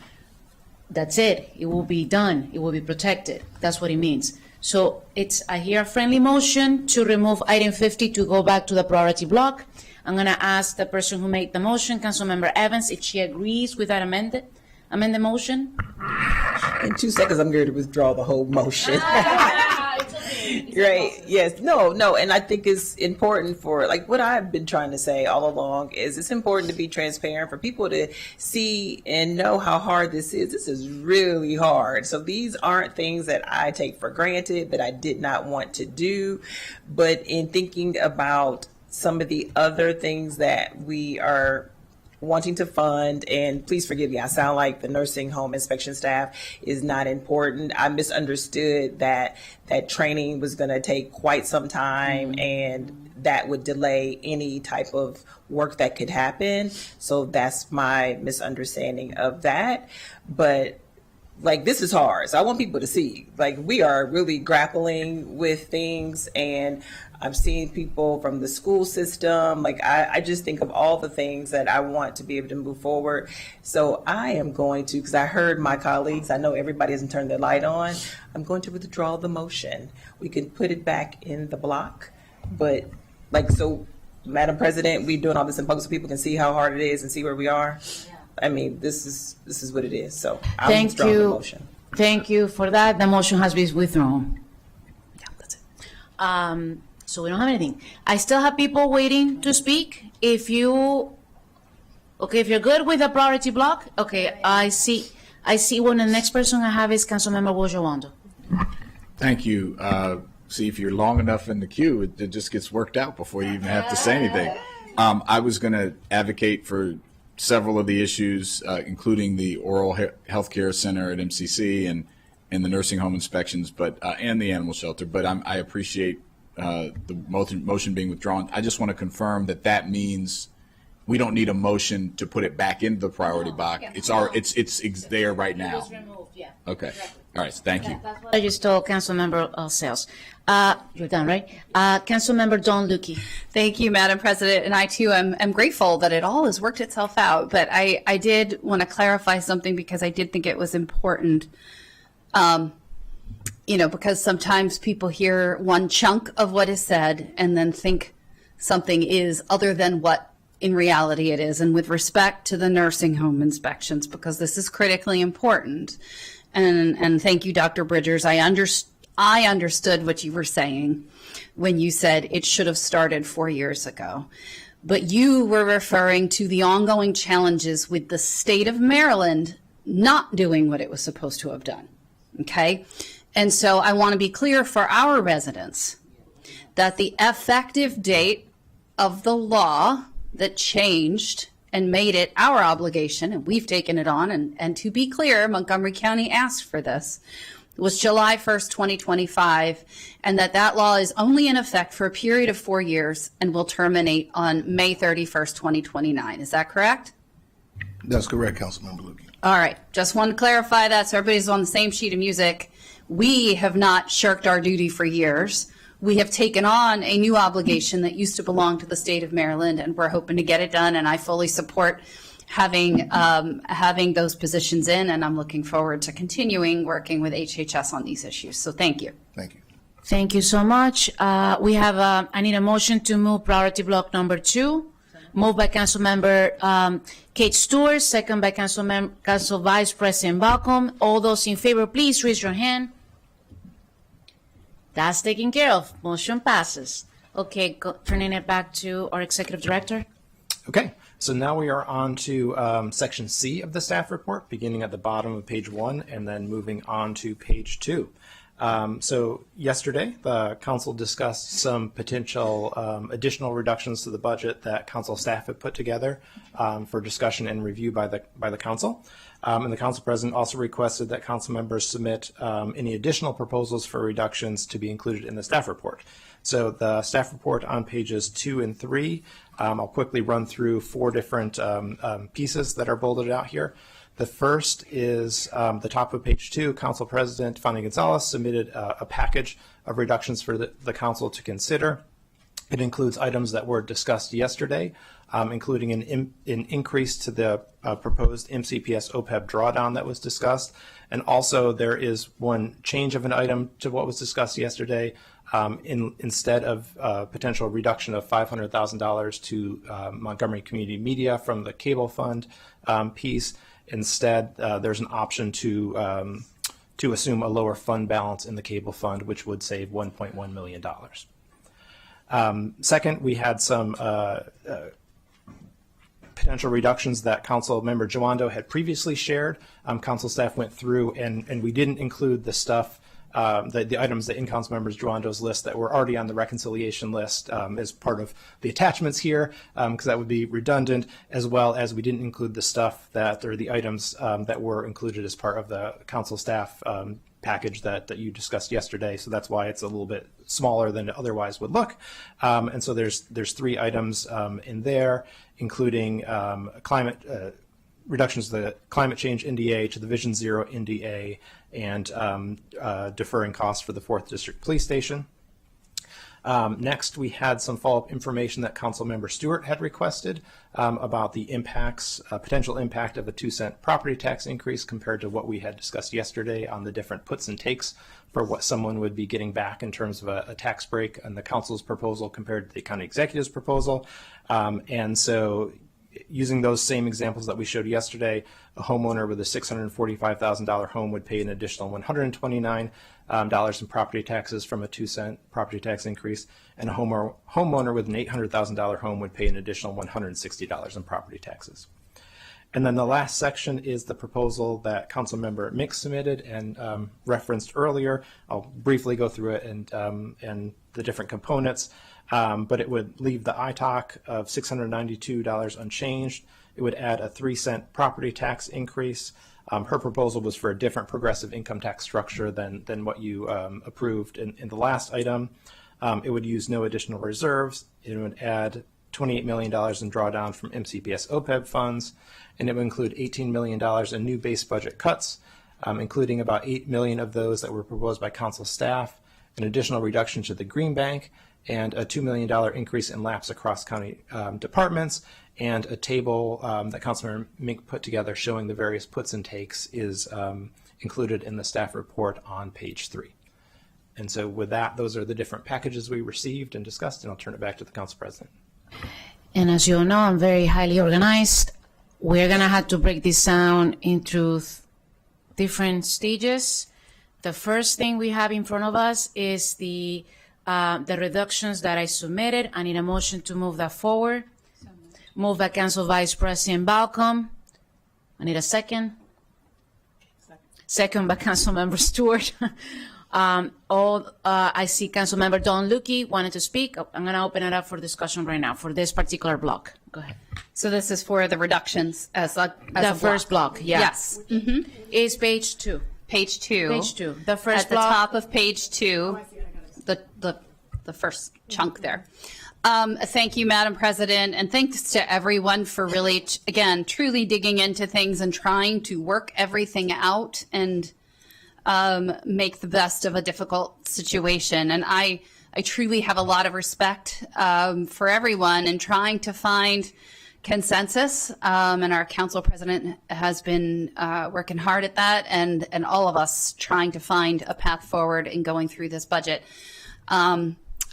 that's it. It will be done. It will be protected. That's what it means. So I hear a friendly motion to remove item 50 to go back to the priority block. I'm going to ask the person who made the motion, Councilmember Evans, if she agrees with that amended motion. In 2 seconds, I'm going to withdraw the whole motion. Right. Yes. No. And I think it's important for, like, what I've been trying to say all along is it's important to be transparent for people to see and know how hard this is. This is really hard. So these aren't things that I take for granted, that I did not want to do. But in thinking about some of the other things that we are wanting to fund, and please forgive me, I sound like the nursing home inspection staff is not important. I misunderstood that training was going to take quite some time and that would delay any type of work that could happen. So that's my misunderstanding of that. But like, this is hard. So I want people to see, like, we are really grappling with things, and I'm seeing people from the school system. Like, I just think of all the things that I want to be able to move forward. So I am going to, because I heard my colleagues, I know everybody hasn't turned their light on, I'm going to withdraw the motion. We can put it back in the block, but like, so Madam President, we're doing all this in public so people can see how hard it is and see where we are. I mean, this is what it is. So I'll Thank withdraw the you. motion. Thank you for that. The motion has been withdrawn. Yeah, that's it. So we don't have anything. I still have people waiting to speak. If you're good with the priority block, okay, I see one. The next person I have is Councilmember Wojawando. Thank you. See, if you're long enough in the queue, it just gets worked out before you even have to say anything. I was going to advocate for several of the issues, including the oral health care center at MCC and the nursing home inspections, but and the animal shelter. But I appreciate the motion being withdrawn. I just want to confirm that means we don't need a motion to put it back into the priority block. It's there right now. It was removed, yeah. Okay. All right. Thank you. That's what I just told Councilmember Sales. You're done, right? Councilmember Don Lukey. Thank you, Madam President. And I, too, am grateful that it all has worked itself out. But I did want to clarify something because I did think it was important, because sometimes people hear one chunk of what is said and then think something is other than what in reality it is. And with respect to the nursing home inspections, because this is critically important. And thank you, Dr. Bridgers. I understood what you were saying when you said it should have started 4 years ago. But you were referring to the ongoing challenges with the state of Maryland not doing what it was supposed to have done. Okay? And so I want to be clear for our residents that the effective date of the law that changed and made it our obligation, and we've taken it on, and to be clear, Montgomery County asked for this, was July 1st, 2025, and that law is only in effect for a period of 4 years and will terminate on May 31st, 2029. Is that correct? That's correct, Councilmember Lukey. All right. Just want to clarify that so everybody's on the same sheet of music. We have not shirked our duty for years. We have taken on a new obligation that used to belong to the state of Maryland, and we're hoping to get it done, and I fully support having those positions in, and I'm looking forward to continuing working with HHS on these issues. So thank you. Thank you. Thank you so much. I need a motion to move priority block number 2. Moved by Councilmember Kate Stewart, second by Council Vice President Balcom. All those in favor, please raise your hand. That's taken care of. Motion passes. Okay, turning it back to our Executive Director. Okay, so now we are on to section C of the staff report, beginning at the bottom of page 1 and then moving on to page 2. So yesterday, the council discussed some potential additional reductions to the budget that council staff had put together for discussion and review by the council. And the council president also requested that council members submit any additional proposals for reductions to be included in the staff report. So the staff report on pages 2 and 3, I'll quickly run through 4 different pieces that are bolded out here. The first is the top of page 2. Council President Fanny Gonzalez submitted a package of reductions for the council to consider. It includes items that were discussed yesterday, including an increase to the proposed MCPS OPEB drawdown that was discussed. And also there is one change of an item to what was discussed yesterday. Instead of potential reduction of $500,000 to Montgomery Community Media from the cable fund piece, instead there's an option to assume a lower fund balance in the cable fund, which would save $1.1 million. Second, we had some potential reductions that Council Member Joando had previously shared. Council staff went through and we didn't include the stuff, the items that in Council Members Joando's list that were already on the reconciliation list as part of the attachments here, because that would be redundant, as well as we didn't include the stuff or the items that were included as part of the council staff package that you discussed yesterday. So that's why it's a little bit smaller than it otherwise would look. And so there's 3 items in there, including climate reductions to the climate change NDA, to the Vision Zero NDA, and deferring costs for the 4th District Police Station. Next, we had some follow-up information that Councilmember Stewart had requested about the impacts, potential impact of a 2-cent property tax increase compared to what we had discussed yesterday on the different puts and takes for what someone would be getting back in terms of a tax break on the council's proposal compared to the county executive's proposal. And so using those same examples that we showed yesterday, a homeowner with a $645,000 home would pay an additional $129 in property taxes from a 2-cent property tax increase, and a homeowner with an $800,000 home would pay an additional $160 in property taxes. And then the last section is the proposal that Councilmember Mix submitted and referenced earlier. I'll briefly go through it and the different components, but it would leave the ITOC of $692 unchanged. It would add a 3-cent property tax increase. Her proposal was for a different progressive income tax structure than what you approved in the last item. It would use no additional reserves. It would add $28 million in drawdown from MCPS OPEB funds, and it would include $18 million in new base budget cuts, including about $8 million of those that were proposed by council staff, an additional reduction to the Green Bank, and a $2 million increase in lapse across county departments, and a table that Councilmember Mink put together showing the various puts and takes is included in the staff report on page 3. And so with that, those are the different packages we received and discussed, and I'll turn it back to the Council President. And as you all know, I'm very highly organized. We're going to have to break this down into different stages. The first thing we have in front of us is the reductions that I submitted. I need a motion to move that forward. Moved by Council Vice President Balcom. I need a second. Second by Councilmember Stewart. I see Councilmember Don Lukey wanted to speak. I'm going to open it up for discussion right now for this particular block. Go ahead. So this is for the reductions as a first block, yeah. Yes. Mm-hmm. Is page 2. Page 2. Page 2. The first At block. the top of page 2, the first chunk there. Thank you, Madam President, and thanks to everyone for really, again, truly digging into things and trying to work everything out and make the best of a difficult situation. And I truly have a lot of respect for everyone in trying to find consensus. And our council president has been working hard at that, and all of us trying to find a path forward in going through this budget.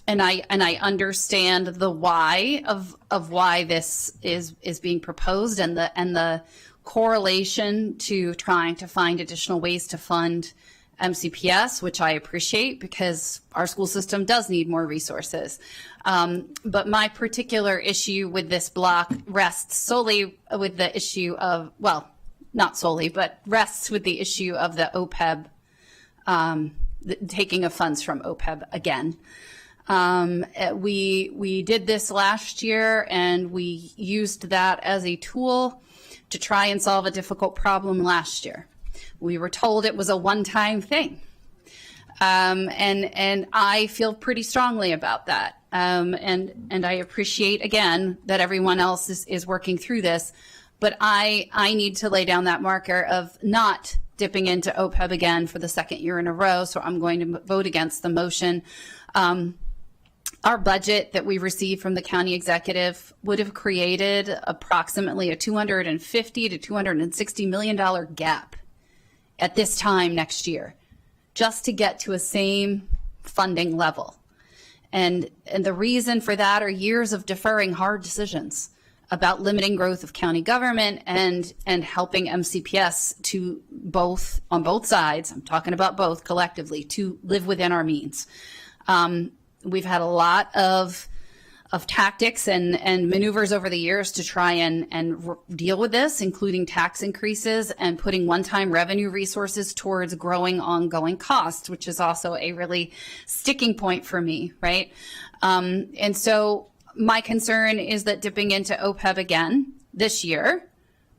And I understand the why of why this is being proposed and the correlation to trying to find additional ways to fund MCPS, which I appreciate because our school system does need more resources. But my particular issue with this block rests solely with the issue of, well, not solely, but rests with the issue of the OPEB, the taking of funds from OPEB again. We did this last year, and we used that as a tool to try and solve a difficult problem last year. We were told it was a one-time thing. And I feel pretty strongly about that. And I appreciate, again, that everyone else is working through this. But I need to lay down that marker of not dipping into OPEB again for the second year in a row. So I'm going to vote against the motion. Our budget that we received from the county executive would have created approximately a $250 to $260 million gap at this time next year, just to get to a same funding level. And the reason for that are years of deferring hard decisions about limiting growth of county government and helping MCPS to both, on both sides, I'm talking about both collectively, to live within our means. We've had a lot of tactics and maneuvers over the years to try and deal with this, including tax increases and putting one-time revenue resources towards growing ongoing costs, which is also a really sticking point for me, right? And so my concern is that dipping into OPEB again this year,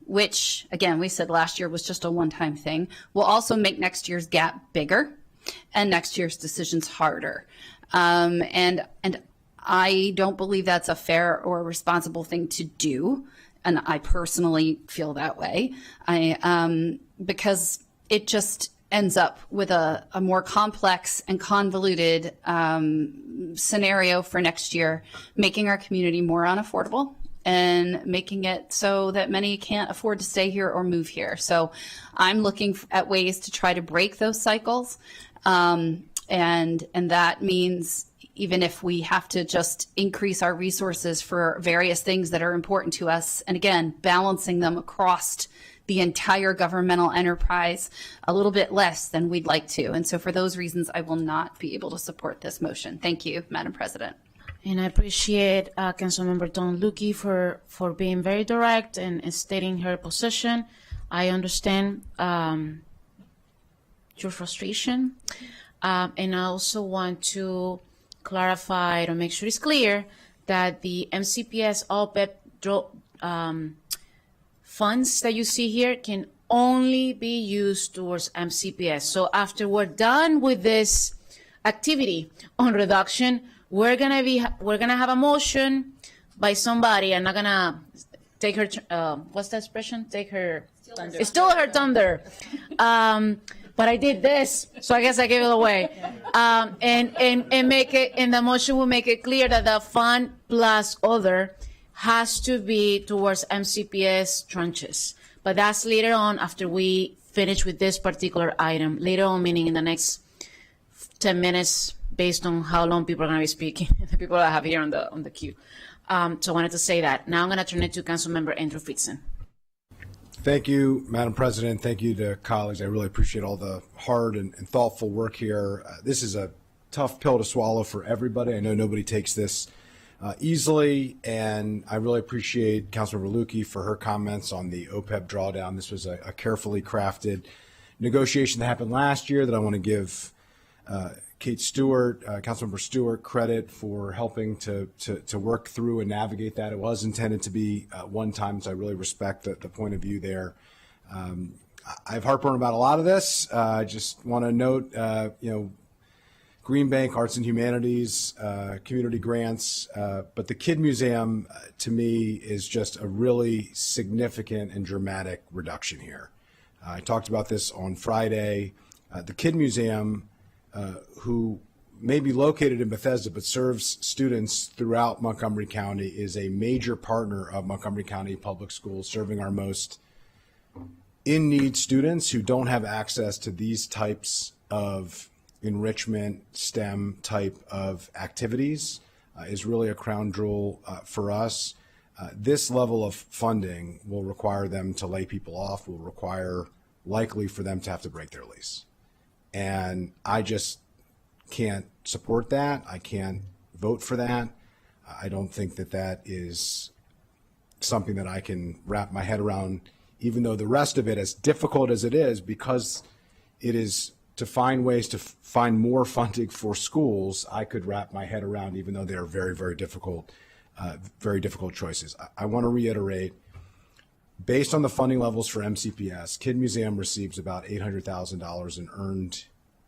which again, we said last year was just a one-time thing, will also make next year's gap bigger and next year's decisions harder. And I don't believe that's a fair or responsible thing to do. and I personally feel that way, because it just ends up with a more complex and convoluted scenario for next year, making our community more unaffordable and making it so that many can't afford to stay here or move here. So I'm looking at ways to try to break those cycles. And that means even if we have to just increase our resources for various things that are important to us, and again, balancing them across the entire governmental enterprise a little bit less than we'd like to. And so for those reasons, I will not be able to support this motion. Thank you, Madam President. And I appreciate Councilmember Don Lukey for being very direct and stating her position. I understand your frustration. And I also want to clarify to make sure it's clear that the MCPS OPEB funds that you see here can only be used towards MCPS. So after we're done with this activity on reduction, we're gonna have a motion by somebody. I'm not gonna take her. What's the expression? Take her. It's still her thunder. But I did this, so I guess I gave it away. And make it. And the motion will make it clear that the fund plus other has to be towards MCPS tranches. But that's later on after we finish with this particular item. Later on, meaning in the next 10 minutes, based on how long people are going to be speaking, the people I have here on the queue. So I wanted to say that. Now I'm going to turn it to Councilmember Andrew Fritzen. Thank you, Madam President. Thank you to colleagues. I really appreciate all the hard and thoughtful work here. This is a tough pill to swallow for everybody. I know nobody takes this easily, and I really appreciate Councilmember Lukey for her comments on the OPEB drawdown. This was a carefully crafted negotiation that happened last year that I want to give Kate Stewart, Councilmember Stewart, credit for helping to work through and navigate that. It was intended to be one time, so I really respect the point of view there. I have heartburn about a lot of this. I just want to note, Green Bank Arts and Humanities, community grants, but the Kid Museum, to me, is just a really significant and dramatic reduction here. I talked about this on Friday. The Kid Museum, who may be located in Bethesda but serves students throughout Montgomery County, is a major partner of Montgomery County Public Schools, serving our most in-need students who don't have access to these types of enrichment, STEM type of activities, is really a crown jewel for us. This level of funding will require them to lay people off, will require likely for them to have to break their lease. And I just can't support that. I can't vote for that. I don't think that that is something that I can wrap my head around, even though the rest of it, as difficult as it is, because it is to find ways to find more funding for schools, I could wrap my head around, even though they are very, very difficult choices. I want to reiterate, based on the funding levels for MCPS, Kid Museum receives about $800,000 in earned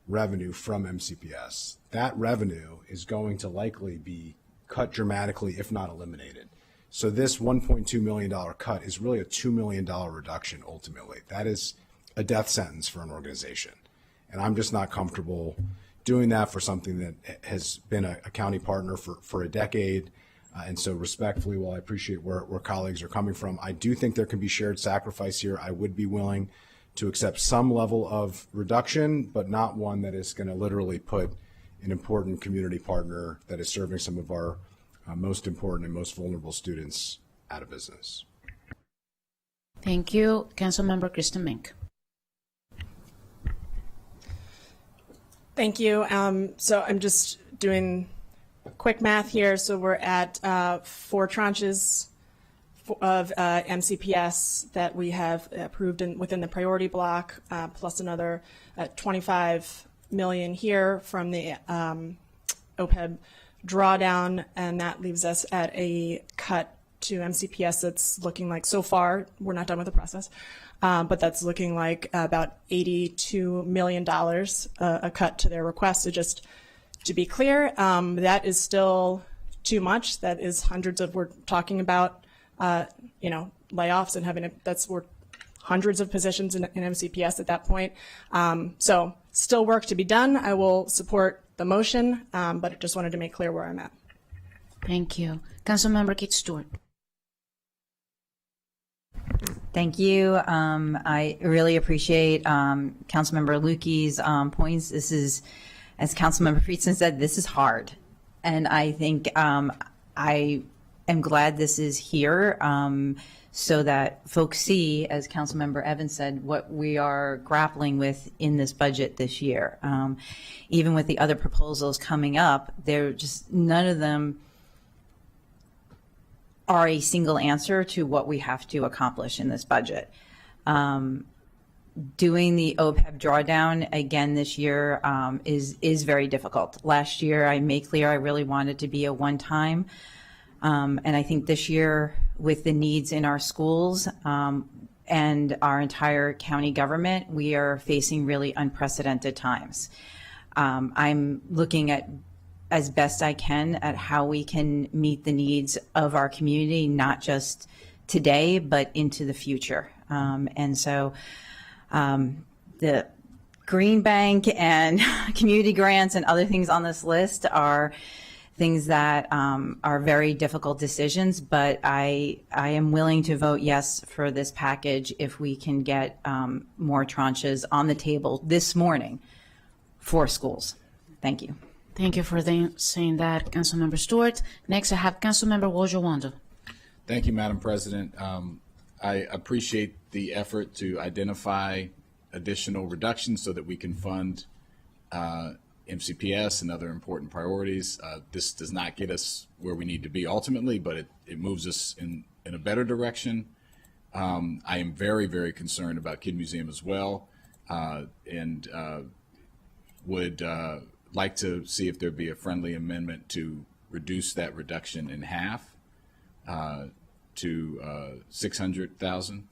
revenue from MCPS. That revenue is going to likely be cut dramatically, if not eliminated. So this $1.2 million cut is really a $2 million reduction ultimately. That is a death sentence for an organization. And I'm just not comfortable doing that for something that has been a county partner for a decade. And so respectfully, while I appreciate where colleagues are coming from, I do think there can be shared sacrifice here. I would be willing to accept some level of reduction, but not one that is going to literally put an important community partner that is serving some of our most important and most vulnerable students out of business. Thank you. Councilmember Kristen Mink. Thank you. So I'm just doing quick math here. So we're at 4 tranches of MCPS that we have approved within the priority block, plus another 25 million here from the OPEB drawdown, and that leaves us at a cut to MCPS that's looking like, so far, we're not done with the process, but that's looking like about $82 million, a cut to their request. So just to be clear, that is still too much. That is hundreds of, we're talking about, layoffs and that's worth hundreds of positions in MCPS at that point. So still work to be done. I will support the motion, but I just wanted to make clear where I'm at. Thank you. Councilmember Kate Stewart. Thank you. I really appreciate Councilmember Lukey's points. This is, as Councilmember Friedson said, this is hard. And I think I am glad this is here so that folks see, as Councilmember Evans said, what we are grappling with in this budget this year. Even with the other proposals coming up, they're just, none of them are a single answer to what we have to accomplish in this budget. Doing the OPEB drawdown again this year is very difficult. Last year, I made clear I really wanted to be a one-time. And I think this year, with the needs in our schools and our entire county government, we are facing really unprecedented times. I'm looking at, as best I can, at how we can meet the needs of our community, not just today, but into the future. And so the Green Bank and community grants and other things on this list are things that are very difficult decisions, but I am willing to vote yes for this package if we can get more tranches on the table this morning for schools. Thank you. Thank you for saying that, Councilmember Stewart. Next, I have Councilmember Wojo-Wando. Thank you, Madam President. I appreciate the effort to identify additional reductions so that we can fund MCPS and other important priorities. This does not get us where we need to be ultimately, but it moves us in a better direction. I am very, very concerned about Kid Museum as well, and would like to see if there'd be a friendly amendment to reduce that reduction in half to 600,000.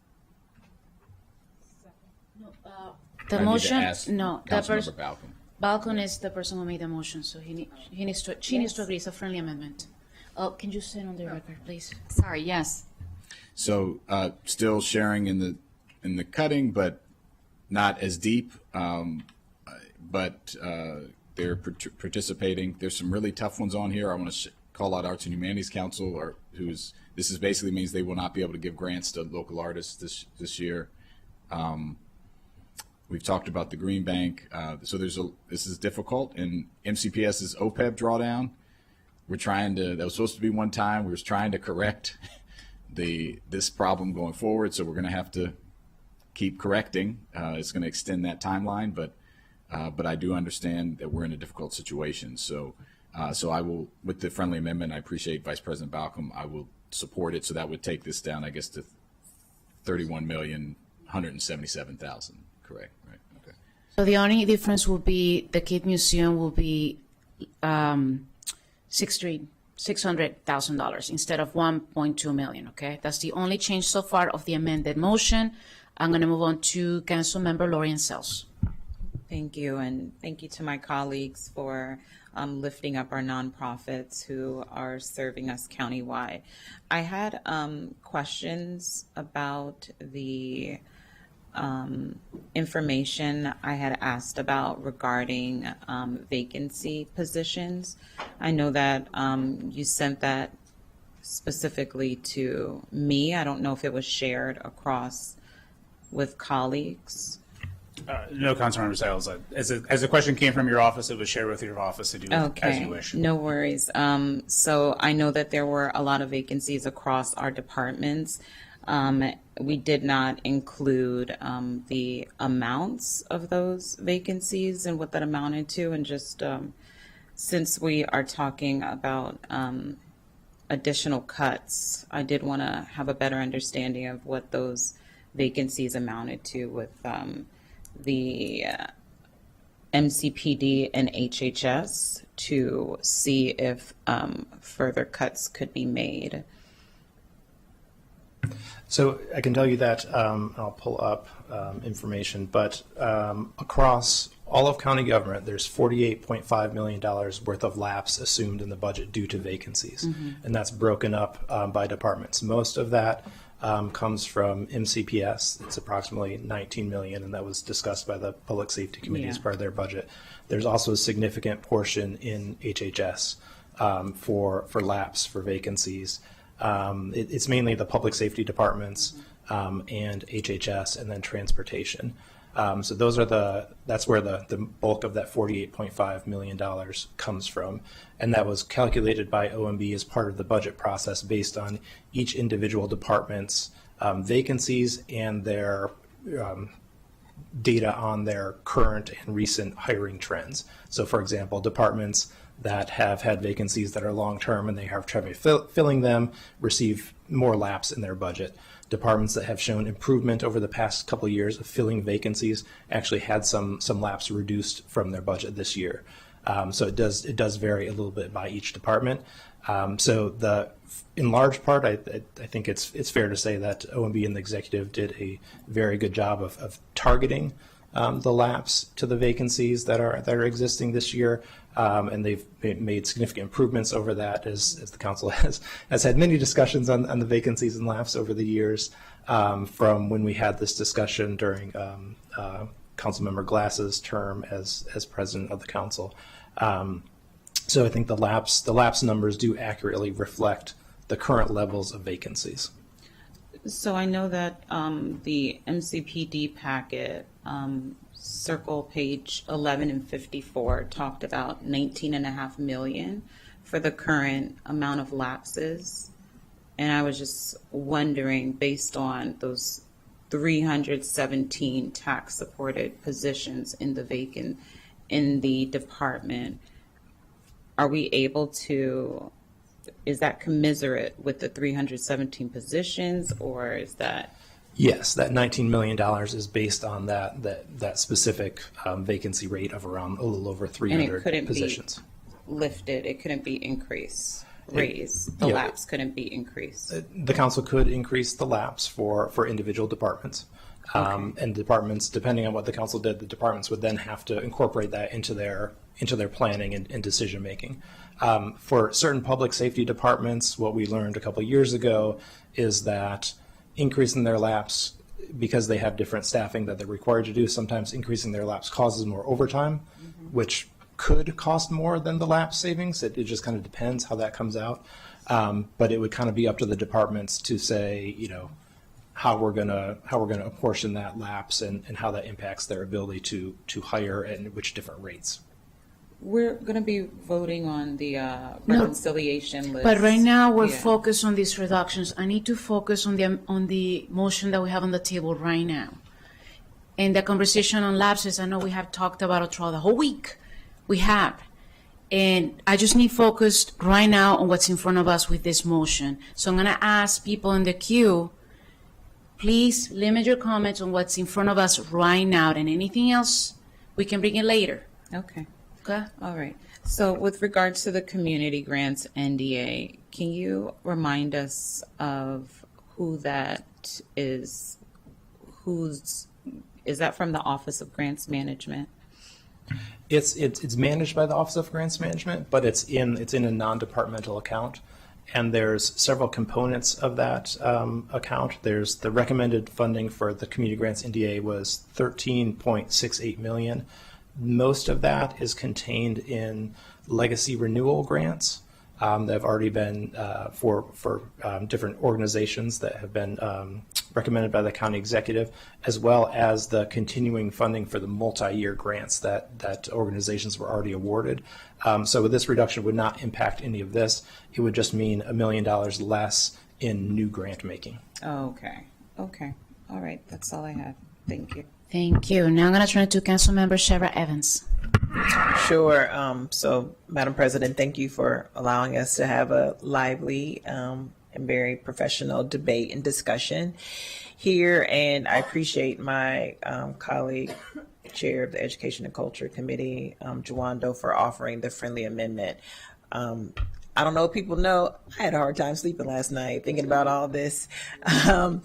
The motion, no, that Councilmember person, Balcom. Balcom is the person who made the motion, so she needs to agree. It's a friendly amendment. Oh, can you say it on the record, please? Sorry, yes. So still sharing in the cutting, but not as deep. But they're participating. There's some really tough ones on here. I want to call out Arts and Humanities Council, this is basically means they will not be able to give grants to local artists this year. We've talked about the Green Bank. So this is difficult. And MCPS's OPEB drawdown, that was supposed to be one time. We were trying to correct this problem going forward. So we're going to have to keep correcting. It's going to extend that timeline, but I do understand that we're in a difficult situation. So I will, with the friendly amendment, I appreciate Vice President Balcom. I will support it. So that would take this down, I guess, to 31,177,000. Correct. Right. Okay. So the only difference will be the Kid Museum will be $600,000 instead of 1.2 million. Okay, that's the only change so far of the amended motion. I'm going to move on to Councilmember Lori Sells. Thank you, and thank you to my colleagues for lifting up our nonprofits who are serving us countywide. I had questions about the information I had asked about regarding vacancy positions. I know that you sent that specifically to me. I don't know if it was shared across with colleagues. No, Councilmember Sales. As a question came from your office, it was shared with your office to do as you wish. No worries. So I know that there were a lot of vacancies across our departments. We did not include the amounts of those vacancies and what that amounted to. And just since we are talking about additional cuts, I did want to have a better understanding of what those vacancies amounted to with the MCPD and HHS to see if further cuts could be made. So I can tell you that I'll pull up information, but across all of county government, there's $48.5 million worth of lapse assumed in the budget due to vacancies, and that's broken up by departments. Most of that comes from MCPS. It's approximately 19 million, and that was discussed by the Public Safety Committee as part of their budget. There's also a significant portion in HHS for lapse, for vacancies. It's mainly the public safety departments and HHS, and then transportation. So that's where the bulk of that $48.5 million comes from. And that was calculated by OMB as part of the budget process based on each individual department's vacancies and their data on their current and recent hiring trends. So for example, departments that have had vacancies that are long-term and they have trouble filling them receive more lapse in their budget. Departments that have shown improvement over the past couple of years of filling vacancies actually had some lapse reduced from their budget this year. So it does vary a little bit by each department. In large part, I think it's fair to say that OMB and the executive did a very good job of targeting the lapse to the vacancies that are existing this year, and they've made significant improvements over that as the council has had many discussions on the vacancies and lapse over the years, from when we had this discussion during Councilmember Glass's term as president of the council. So I think the lapse numbers do accurately reflect the current levels of vacancies. So I know that the MCPD packet, circle page 11 and 54, talked about 19.5 million for the current amount of lapses. And I was just wondering, based on those 317 tax supported positions in the department, are we able to, is that commensurate with the 317 positions, or is that? Yes, that $19 million is based on that specific vacancy rate of around a little over 300 and it couldn't positions. Be lifted, it couldn't be increased, raised. The lapse couldn't be increased. The council could increase the lapse for individual departments. And departments, depending on what the council did, the departments would then have to incorporate that into their planning and decision making. For certain public safety departments, what we learned a couple of years ago is that increasing their lapse, because they have different staffing that they're required to do, sometimes increasing their lapse causes more overtime, which could cost more than the lapse savings. It just kind of depends how that comes out. But it would kind of be up to the departments to say, how we're gonna apportion that lapse and how that impacts their ability to hire and which different rates. We're going to be voting on the reconciliation list. But right now, we're focused on these reductions. I need to focus on the motion that we have on the table right now. And the conversation on lapses, I know we have talked about it throughout the whole week. We have. And I just need focused right now on what's in front of us with this motion. So I'm going to ask people in the queue, please limit your comments on what's in front of us right now, and anything else, we can bring it later. Okay. Okay. All right. So with regards to the community grants NDA, can you remind us of who that is? Is that from the Office of Grants Management? It's managed by the Office of Grants Management, but it's in a non-departmental account. And there's several components of that account. There's the recommended funding for the community grants NDA was $13.68 million. Most of that is contained in legacy renewal grants that have already been for different organizations that have been recommended by the county executive, as well as the continuing funding for the multi-year grants that organizations were already awarded. So this reduction would not impact any of this. It would just mean $1 million less in new grant making. Okay. Okay. All right. That's all I have. Thank you. Thank you. Now I'm going to turn it to Councilmember Shara Evans. Sure. So, Madam President, thank you for allowing us to have a lively and very professional debate and discussion here. And I appreciate my colleague, Chair of the Education and Culture Committee, Juwando, for offering the friendly amendment. I don't know if people know, I had a hard time sleeping last night thinking about all this. I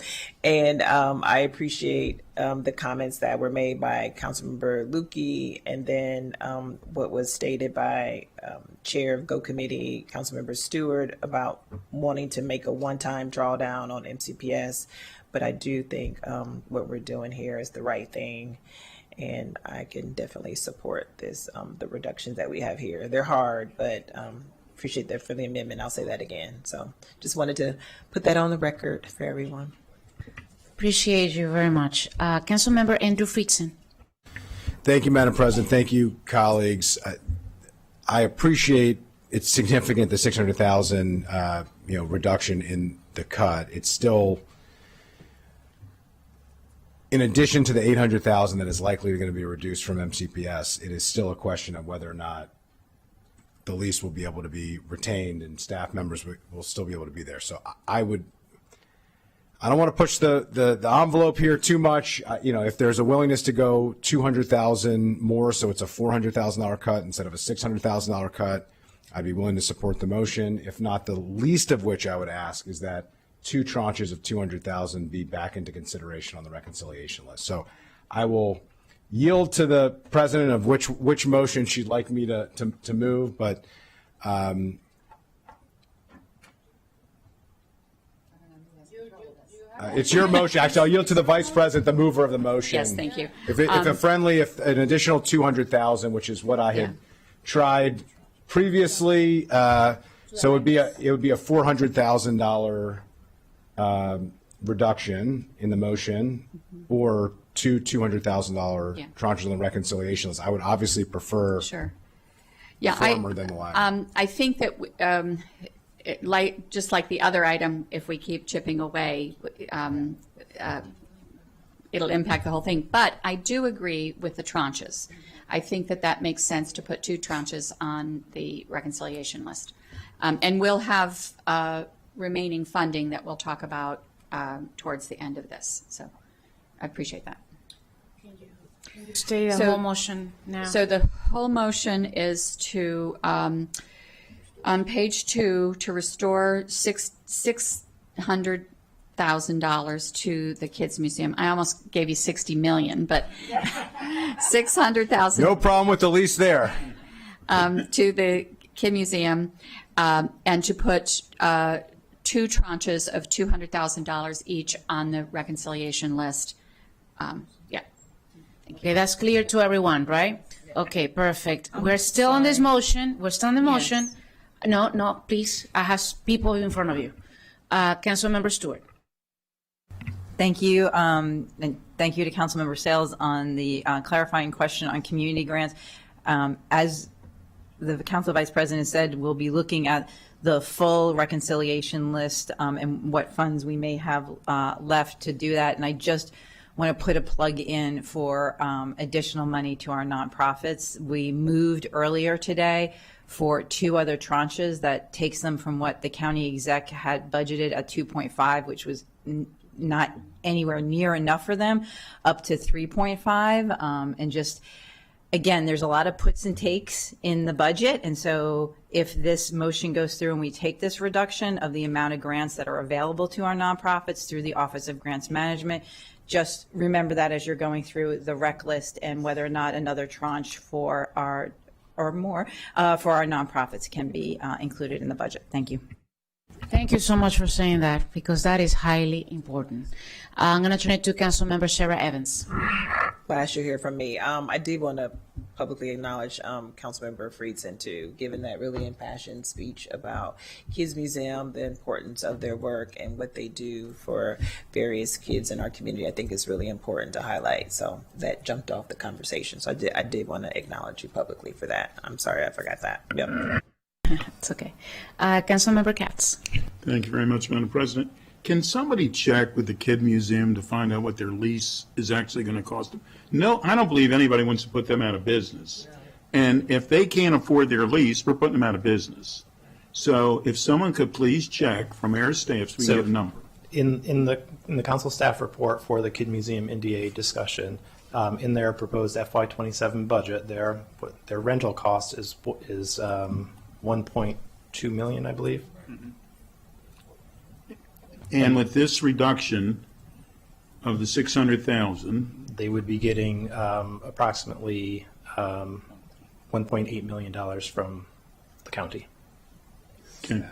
appreciate the comments that were made by Councilmember Lukey, and then what was stated by Chair of Go Committee, Councilmember Stewart, about wanting to make a one-time drawdown on MCPS. But I do think what we're doing here is the right thing. And I can definitely support this, the reductions that we have here. They're hard, but appreciate that for the amendment. I'll say that again. So just wanted to put that on the record for everyone. Appreciate you very much. Councilmember Andrew Friedson. Thank you, Madam President. Thank you, colleagues. I appreciate it's significant, the 600,000 reduction in the cut. It's still, in addition to the 800,000 that is likely going to be reduced from MCPS, it is still a question of whether or not the lease will be able to be retained and staff members will still be able to be there. So I don't want to push the envelope here too much. If there's a willingness to go 200,000 more, so it's a $400,000 cut instead of a $600,000 cut, I'd be willing to support the motion. If not, the least of which I would ask is that 2 tranches of 200,000 be back into consideration on the reconciliation list. So I will yield to the president of which motion she'd like me to move, but it's your motion. Actually, I'll yield to the vice president, the mover of the motion. Yes, thank you. If an additional 200,000, which is what I had tried previously, so it would be a $400,000 reduction in the motion, or two $200,000 tranches on the reconciliation list. I would obviously prefer the former than the latter. I think that just like the other item, if we keep chipping away, it'll impact the whole thing. But I do agree with the tranches. I think that makes sense to put 2 tranches on the reconciliation list. And we'll have remaining funding that we'll talk about towards the end of this. So I appreciate that. State the whole motion now. So the whole motion is to, on page 2, to restore $600,000 to the Kids Museum. I almost gave you 60 million, but 600,000. No problem with the lease there. To the Kid Museum, and to put 2 tranches of $200,000 each on the reconciliation list. Okay, that's clear to everyone, right? Okay, perfect. We're still on this motion. We're still on the motion. Yes. No, please. I have people in front of you. Councilmember Stewart. Thank you. And thank you to Councilmember Sales on the clarifying question on community grants. As the Council Vice President said, we'll be looking at the full reconciliation list and what funds we may have left to do that. And I just want to put a plug in for additional money to our nonprofits. We moved earlier today for 2 other tranches that takes them from what the county exec had budgeted at 2.5, which was not anywhere near enough for them, up to 3.5. And just, again, there's a lot of puts and takes in the budget. And so if this motion goes through and we take this reduction of the amount of grants that are available to our nonprofits through the Office of Grants Management, just remember that as you're going through the rec list and whether or not another tranche for our, or more, for our nonprofits can be included in the budget. Thank you. Thank you so much for saying that, because that is highly important. I'm going to turn it to Councilmember Sarah Evans. Last you hear from me. I did want to publicly acknowledge Councilmember Friedson too, given that really impassioned speech about Kids Museum, the importance of their work and what they do for various kids in our community. I think is really important to highlight. So that jumped off the conversation. So I did want to acknowledge you publicly for that. I'm sorry I forgot that. Yep. It's okay. Councilmember Katz. Thank you very much, Madam President. Can somebody check with the Kid Museum to find out what their lease is actually going to cost them? No, I don't believe anybody wants to put them out of business. And if they can't afford their lease, we're putting them out of business. So if someone could please check from our staff so we can get a number. In the council staff report for the Kid Museum NDA discussion, in their proposed FY27 budget, their rental cost is 1.2 2 million, I believe. And with this reduction of the 600,000, They would be getting approximately $1.8 million from the county. okay.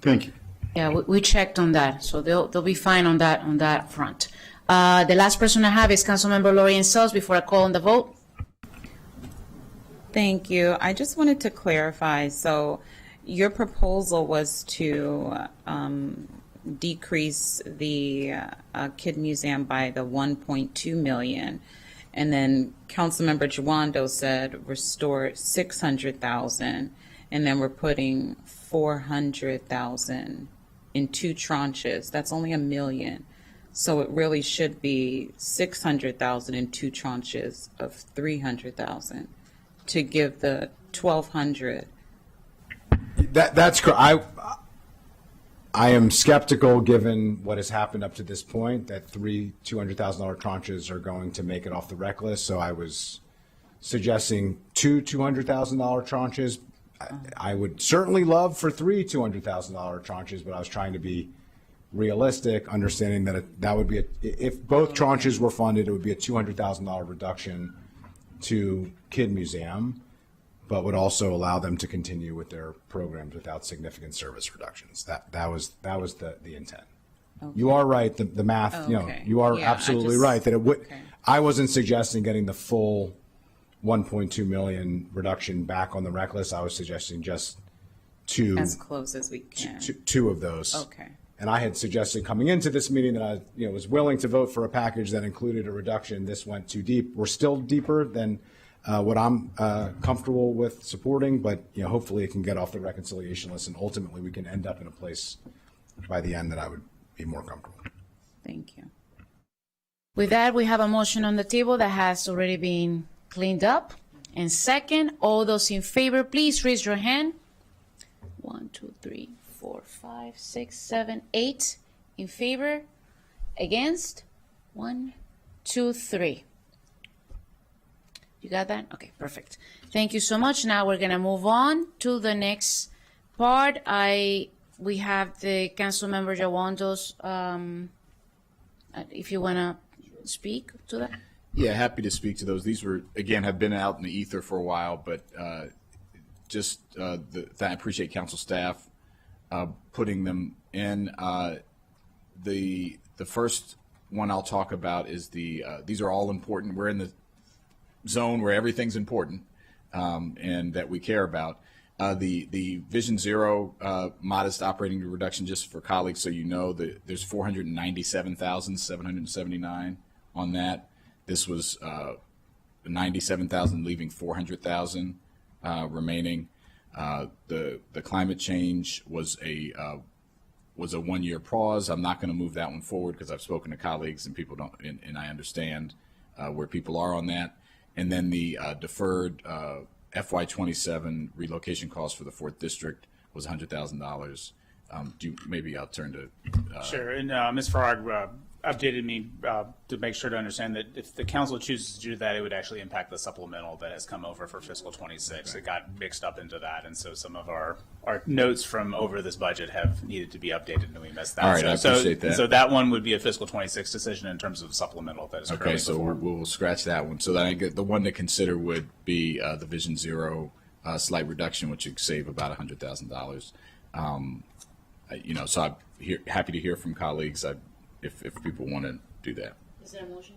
Thank you. Yeah, we checked on that, so they'll be fine on that front. The last person I have is Councilmember Lori Sells before I call on the vote. Thank you. I just wanted to clarify, so your proposal was to decrease the Kid Museum by the 1.2 million, and then Councilmember Jawando said restore 600,000, and then we're putting 400,000 in 2 tranches. That's only $1 million. So it really should be 600,000 in 2 tranches of 300,000 to give the 1,200. That's correct. I am skeptical, given what has happened up to this point, that 3 $200,000 tranches are going to make it off the rec list. So I was suggesting 2 $200,000 tranches. I would certainly love for 3 $200,000 tranches, but I was trying to be realistic, understanding that that would be if both tranches were funded, it would be a $200,000 reduction to Kid Museum, but would also allow them to continue with their programs without significant service reductions. That was the intent. Okay. You are right. The math, Okay. you are absolutely right that it would. Okay. I wasn't suggesting getting the full 1.2 million reduction back on the rec list. I was suggesting just as close as we can. Two of those. Okay. And I had suggested coming into this meeting that I was willing to vote for a package that included a reduction. This went too deep. We're still deeper than what I'm comfortable with supporting, but hopefully it can get off the reconciliation list, and ultimately we can end up in a place by the end that I would be more comfortable. Thank you. With that, we have a motion on the table that has already been cleaned up. And second, all those in favor, please raise your hand. 1, 2, 3, 4, 5, 6, 7, 8 in favor. Against? 1, 2, 3. You got that? Okay, perfect. Thank you so much. Now we're gonna move on to the next part. We have the Councilmember Jawando's, if you wanna speak to that. Yeah, happy to speak to those. These were, again, have been out in the ether for a while, but I appreciate council staff putting them in. The first one I'll talk about is these are all important. We're in the zone where everything's important and that we care about. The Vision Zero modest operating reduction, just for colleagues so you know, there's 497,779 on that. This was 97,000, leaving 400,000 remaining. The climate change was a 1-year pause. I'm not going to move that one forward because I've spoken to colleagues and people don't, and I understand where people are on that. And then the deferred FY27 relocation cost for the 4th District was $100,000. Maybe I'll turn to. Sure, and Ms. Farag updated me to make sure to understand that if the council chooses to do that, it would actually impact the supplemental that has come over for fiscal 26. Okay. It got mixed up into that, and so some of our notes from over this budget have needed to be updated, and we missed that. All right, I appreciate that. So that one would be a fiscal 26 decision in terms of supplemental that is currently okay. So we'll scratch that one. So then I get the one to consider would be the Vision Zero slight reduction, which would save about $100,000. So I'm happy to hear from colleagues. If people want to do that. Is there a motion?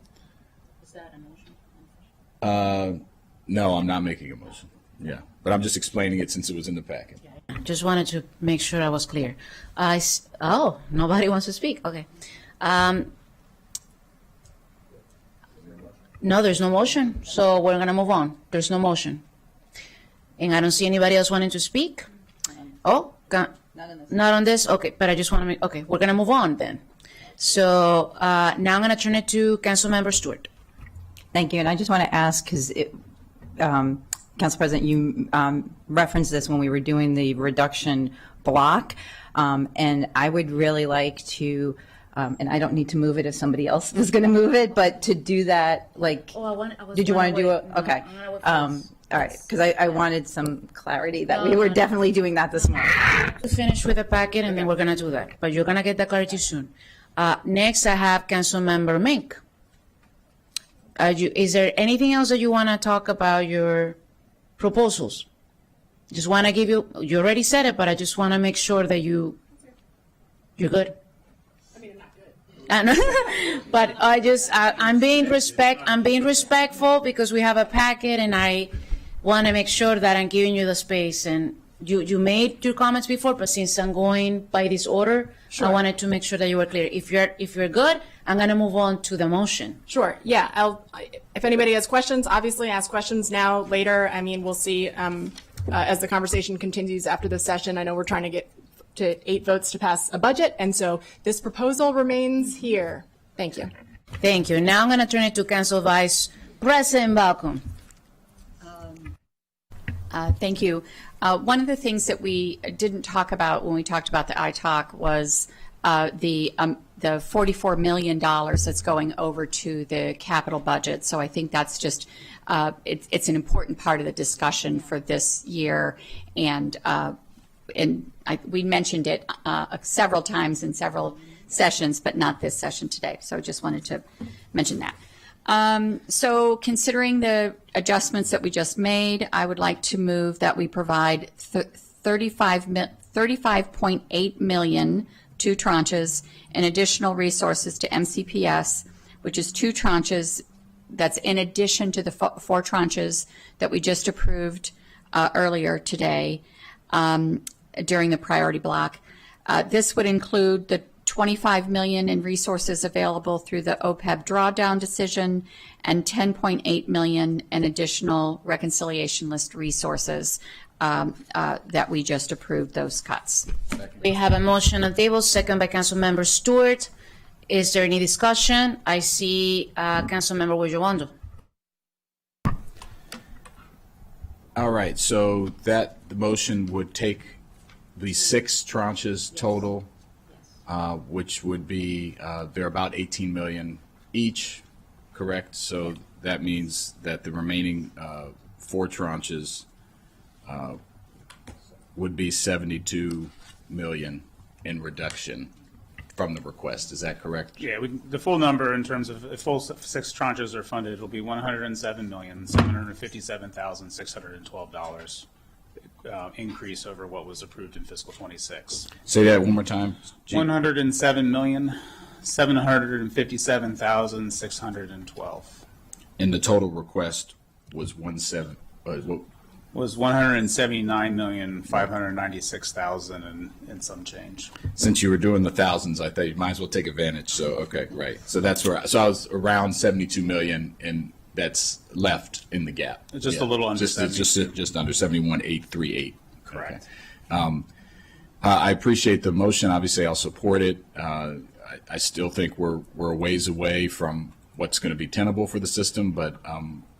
Is that a motion? No, I'm not making a motion. Yeah, but I'm just explaining it since it was in the packet. Just wanted to make sure I was clear. Nobody wants to speak. Okay. No, there's no motion, so we're gonna move on. There's no motion, and I don't see anybody else wanting to speak. Not on this. Okay, but I just want to make. Okay, we're gonna move on then. So now I'm going to turn it to Councilmember Stewart. Thank you. And I just want to ask, because Council President, you referenced this when we were doing the reduction block, and I would really like to, and I don't need to move it if somebody else was going to move it, but to do that, like, did you want to do it? Okay. All right, because I wanted some clarity that we were definitely doing that this morning. To finish with the packet, and then we're gonna do that, but you're gonna get that clarity soon. Next, I have Councilmember Mink. Is there anything else that you wanna talk about your proposals? Just wanna give you already said it, but I just wanna make sure that you're good. But I'm being respectful because we have a packet, and I want to make sure that I'm giving you the space. And you made your comments before, but since I'm going by this order, I wanted to make sure that you were clear. If you're good, I'm going to move on to the motion. Sure. Yeah. If anybody has questions, obviously ask questions now, later. I mean, we'll see as the conversation continues after this session. I know we're trying to get to 8 votes to pass a budget, and so this proposal remains here. Thank you. Thank you. Now I'm going to turn it to Council Vice President Balcom. Thank you. One of the things that we didn't talk about when we talked about the ITAC was the $44 million that's going over to the capital budget. So I think that's just it's an important part of the discussion for this year, and we mentioned it several times in several sessions, but not this session today. So just wanted to mention that. So considering the adjustments that we just made, I would like to move that we provide 35.8 million, 2 tranches, and additional resources to MCPS, which is 2 tranches. That's in addition to the 4 tranches that we just approved earlier today during the priority block. This would include the 25 million in resources available through the OPEB drawdown decision and 10.8 million in additional reconciliation list resources that we just approved those cuts. We have a motion on the table, second by Councilmember Stewart. Is there any discussion? I see Councilmember Wijowondo. All right, so the motion would take the 6 tranches total, which would be, they're about 18 million each, correct? So that means that the remaining 4 tranches would be 72 million in reduction from the request. Is that correct? Yeah, the full number in terms of if full 6 tranches are funded, it'll be $107,757,612 increase over what was approved in fiscal 26. Say that one more time. $107,757,612. And the total request was 179,596,000 and some change. Since you were doing the thousands, I thought you might as well take advantage. So, okay, right. So that's where, so I was around 72 million, and that's left in the gap. Just a little under just under 71,838. Correct. Okay. I appreciate the motion. Obviously, I'll support it. I still think we're a ways away from what's going to be tenable for the system, but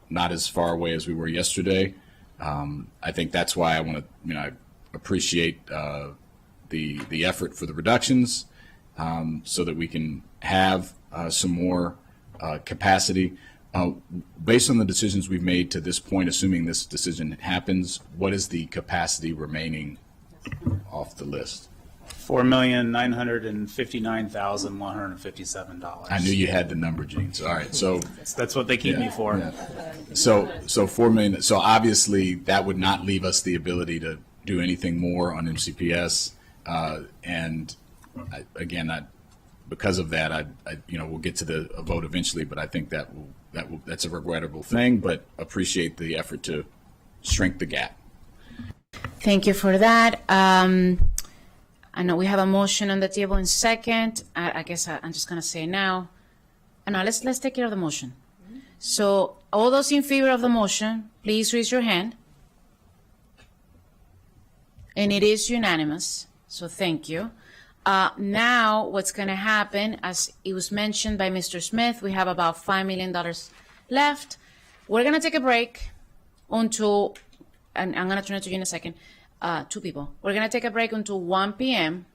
not as far away as we were yesterday. I think that's why I want to, I appreciate the effort for the reductions, so that we can have some more capacity. Based on the decisions we've made to this point, assuming this decision happens, what is the capacity remaining off the list? $4,959,157. I knew you had the number, Gene. So, all right. So that's what they keep me for. Yeah. So $4 million. So obviously that would not leave us the ability to do anything more on MCPS. Because of that, we'll get to a vote eventually, but I think that's a regrettable thing, but appreciate the effort to shrink the gap. Thank you for that. I know we have a motion on the table in second. I guess I'm just going to say now. No, let's take care of the motion. So all those in favor of the motion, please raise your hand. And it is unanimous, so thank you. Now what's going to happen, as it was mentioned by Mr. Smith, we have about $5 million left. We're going to take a break until, and I'm going to turn it to you in a second, 2 people. We're going to take a break until 1 p.m.,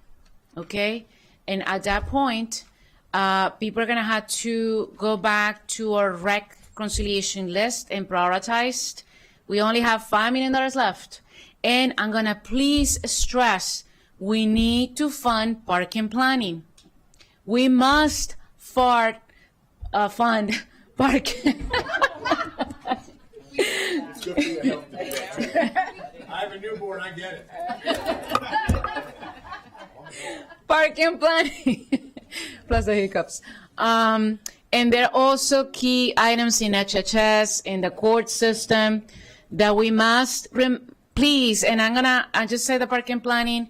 okay? And at that point, people are going to have to go back to our reconciliation list and prioritize We only have $5 million left. And I'm gonna please stress, we need to fund parking planning. We must fund parking. I have a newborn, I get it. Parking planning, plus the hiccups. And there are also key items in HHS, in the court system, that we must, please, and I just say the parking planning,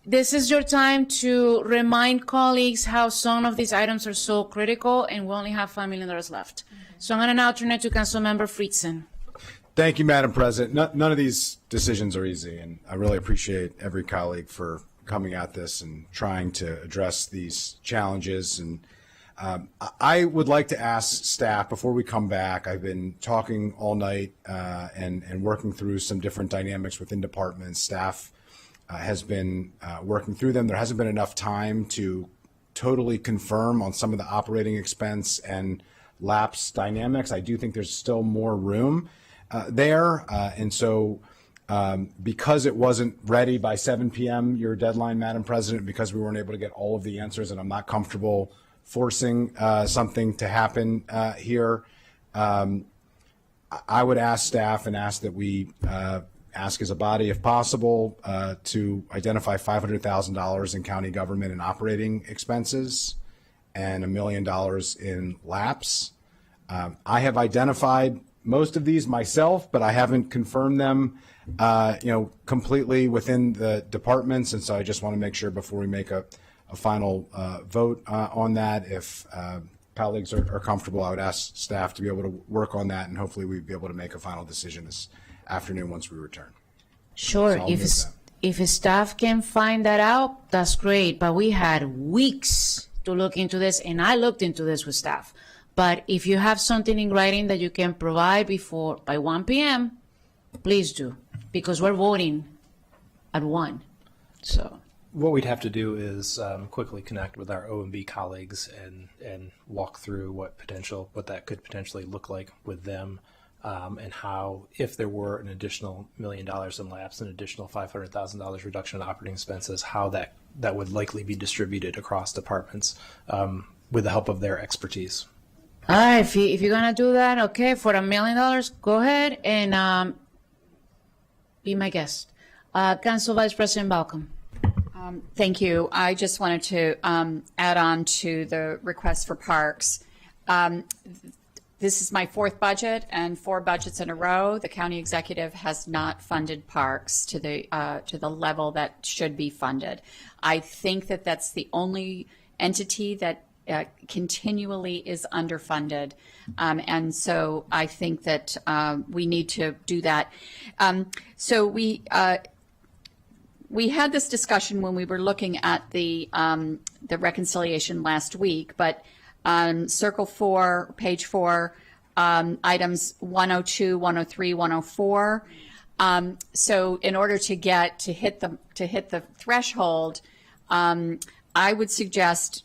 this is your time to remind colleagues how some of these items are so critical, and we only have $5 million left. So I'm going to now turn it to Councilmember Friedson. Thank you, Madam President. None of these decisions are easy, and I really appreciate every colleague for coming at this and trying to address these challenges. And I would like to ask staff, before we come back, I've been talking all night and working through some different dynamics within departments. Staff has been working through them. There hasn't been enough time to totally confirm on some of the operating expense and lapse dynamics. I do think there's still more room there. And so because it wasn't ready by 7 p.m., your deadline, Madam President, because we weren't able to get all of the answers, and I'm not comfortable forcing something to happen here, I would ask staff and ask that we ask as a body, if possible, to identify $500,000 in county government and operating expenses and $1 million in lapse. I have identified most of these myself, but I haven't confirmed them, completely within the departments. And so I just want to make sure before we make a final vote on that, if colleagues are comfortable, I would ask staff to be able to work on that, and hopefully we'd be able to make a final decision this afternoon once we return. Sure. So if staff can find that out, that's great. But we had weeks to look into this, and I looked into this with staff. But if you have something in writing that you can provide by 1 p.m., please do, because we're voting at 1. So what we'd have to do is quickly connect with our O&B colleagues and walk through what that could potentially look like with them, and how, if there were an additional $1 million in lapse, an additional $500,000 reduction in operating expenses, how that would likely be distributed across departments with the help of their expertise. All right, if you're gonna do that, okay, for $1 million, go ahead and be my guest. Council Vice President Balcom. Thank you. I just wanted to add on to the request for parks. This is my 4th budget, and 4 budgets in a row, the county executive has not funded parks to the level that should be funded. I think that that's the only entity that continually is underfunded, and so I think that we need to do that. So we had this discussion when we were looking at the reconciliation last week, but Circle 4, page 4, items 102, 103, 104. So in order to hit the threshold, I would suggest,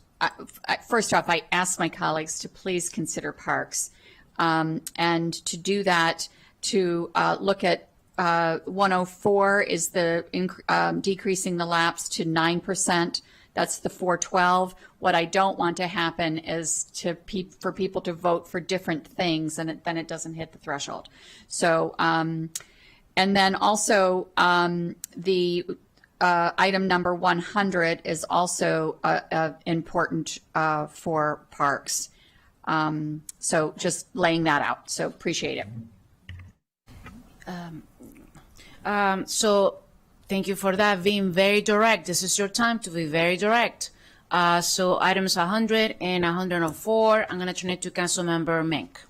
first off, I ask my colleagues to please consider parks, and to do that, to look at 104 is the decreasing the lapse to 9%. That's the 412. What I don't want to happen is for people to vote for different things, and then it doesn't hit the threshold. So, and then also the item number 100 is also important for parks. So just laying that out. So appreciate it. So thank you for that, being very direct. This is your time to be very direct. So items 100 and 104, I'm going to turn it to Councilmember Mink.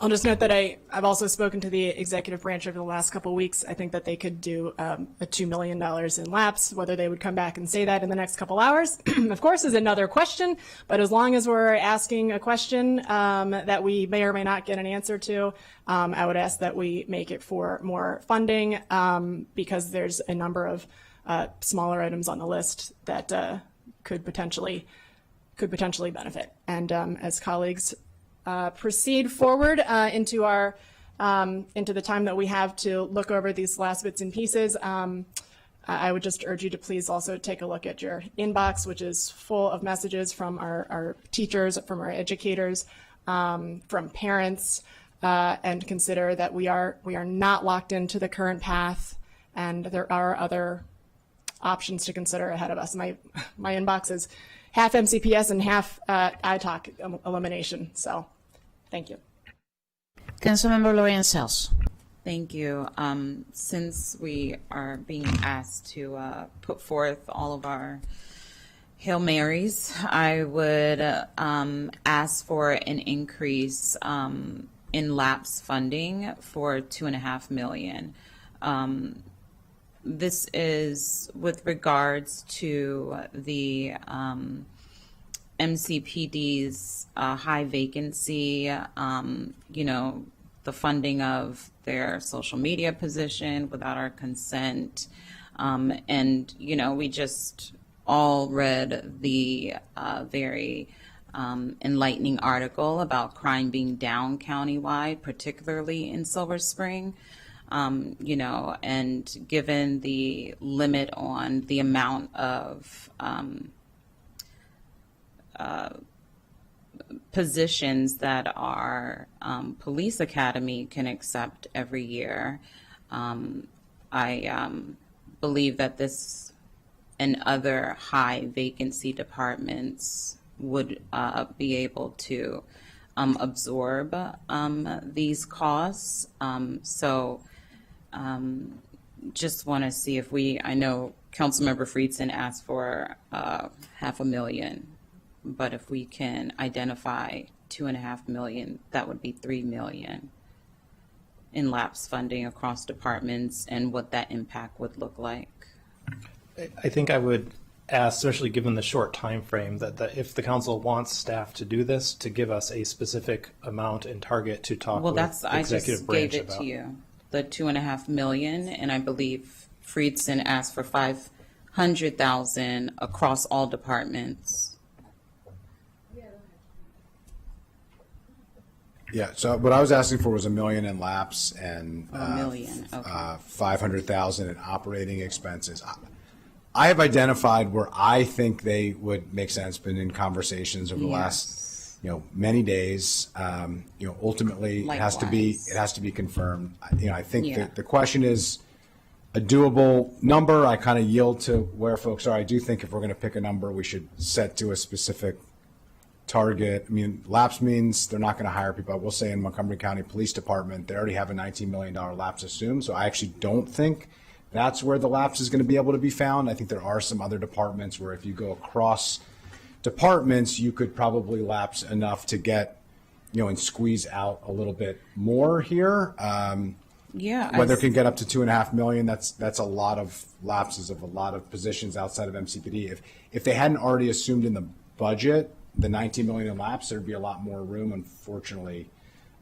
I'll just note that I've also spoken to the executive branch over the last couple of weeks. I think that they could do a $2 million in lapse. Whether they would come back and say that in the next couple hours, of course, is another question. But as long as we're asking a question that we may or may not get an answer to, I would ask that we make it for more funding, because there's a number of smaller items on the list that could potentially benefit. And as colleagues proceed forward into the time that we have to look over these last bits and pieces, I would just urge you to please also take a look at your inbox, which is full of messages from our teachers, from our educators, from parents, and consider that we are not locked into the current path, and there are other options to consider ahead of us. My inbox is half MCPS and half ITOC elimination. So, thank you. Councilmember Lorian Sells. Thank you. Since we are being asked to put forth all of our Hail Marys, I would ask for an increase in lapse funding for $2.5 million. This is with regards to the MCPD's high vacancy, the funding of their social media position without our consent. And, we just all read the very enlightening article about crime being down countywide, particularly in Silver Spring. And given the limit on the amount of positions that our police academy can accept every year, I believe that this and other high vacancy departments would be able to absorb these costs. Just want to see if I know Councilmember Friedson asked for $500,000, but if we can identify $2.5 million, that would be $3 million in lapse funding across departments and what that impact would look like. I think I would ask, especially given the short time frame, that if the council wants staff to do this, to give us a specific amount and target to talk with the executive branch about. I just gave it to you, the $2.5 million, and I believe Friedson asked for $500,000 across all departments. Yeah, so what I was asking for was $1 million in lapse and $1 million, okay. $500,000 in operating expenses. I have identified where I think they would make sense. Been in conversations over the last, many days. Ultimately, it has to be confirmed. I think that the question is a doable number. I kind of yield to where folks are. I do think if we're going to pick a number, we should set to a specific target. I mean, lapse means they're not going to hire people. I will say in Montgomery County Police Department, they already have a $19 million lapse assumed. So I actually don't think that's where the lapse is going to be able to be found. I think there are some other departments where if you go across departments, you could probably lapse enough to get, and squeeze out a little bit more here. Whether it can get up to $2.5 million, that's a lot of lapses of a lot of positions outside of MCPD. If they hadn't already assumed in the budget the $19 million in lapse, there'd be a lot more room. Unfortunately,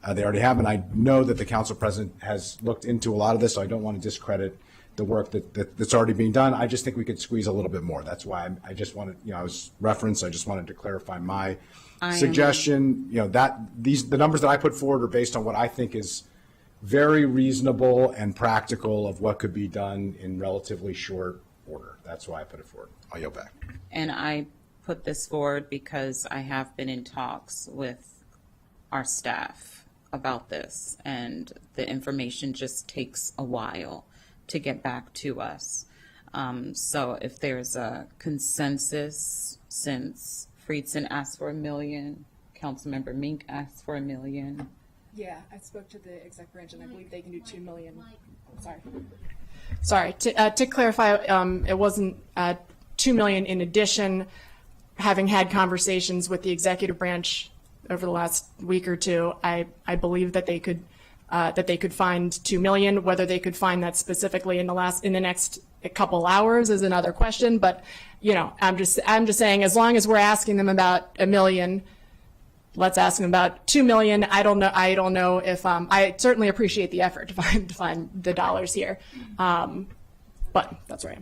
they already have, and I know that the council president has looked into a lot of this, so I don't want to discredit the work that's already being done. I just think we could squeeze a little bit more. That's why I just wanted, I was referenced. I just wanted to clarify my suggestion. The numbers that I put forward are based on what I think is very reasonable and practical of what could be done in relatively short order. That's why I put it forward. I'll yield back. And I put this forward because I have been in talks with our staff about this, and the information just takes a while to get back to us. So if there's a consensus, since Friedson asked for $1 million, Councilmember Mink asked for $1 million. Yeah, I spoke to the exec branch, and I believe they can do $2 million. Sorry. To clarify, it wasn't $2 million in addition. Having had conversations with the executive branch over the last week or two, I believe that they could find $2 million. Whether they could find that specifically in the next couple hours is another question. But I'm just saying, as long as we're asking them about $1 million, let's ask them about $2 million. I don't know if I certainly appreciate the effort to find the dollars here, but that's right.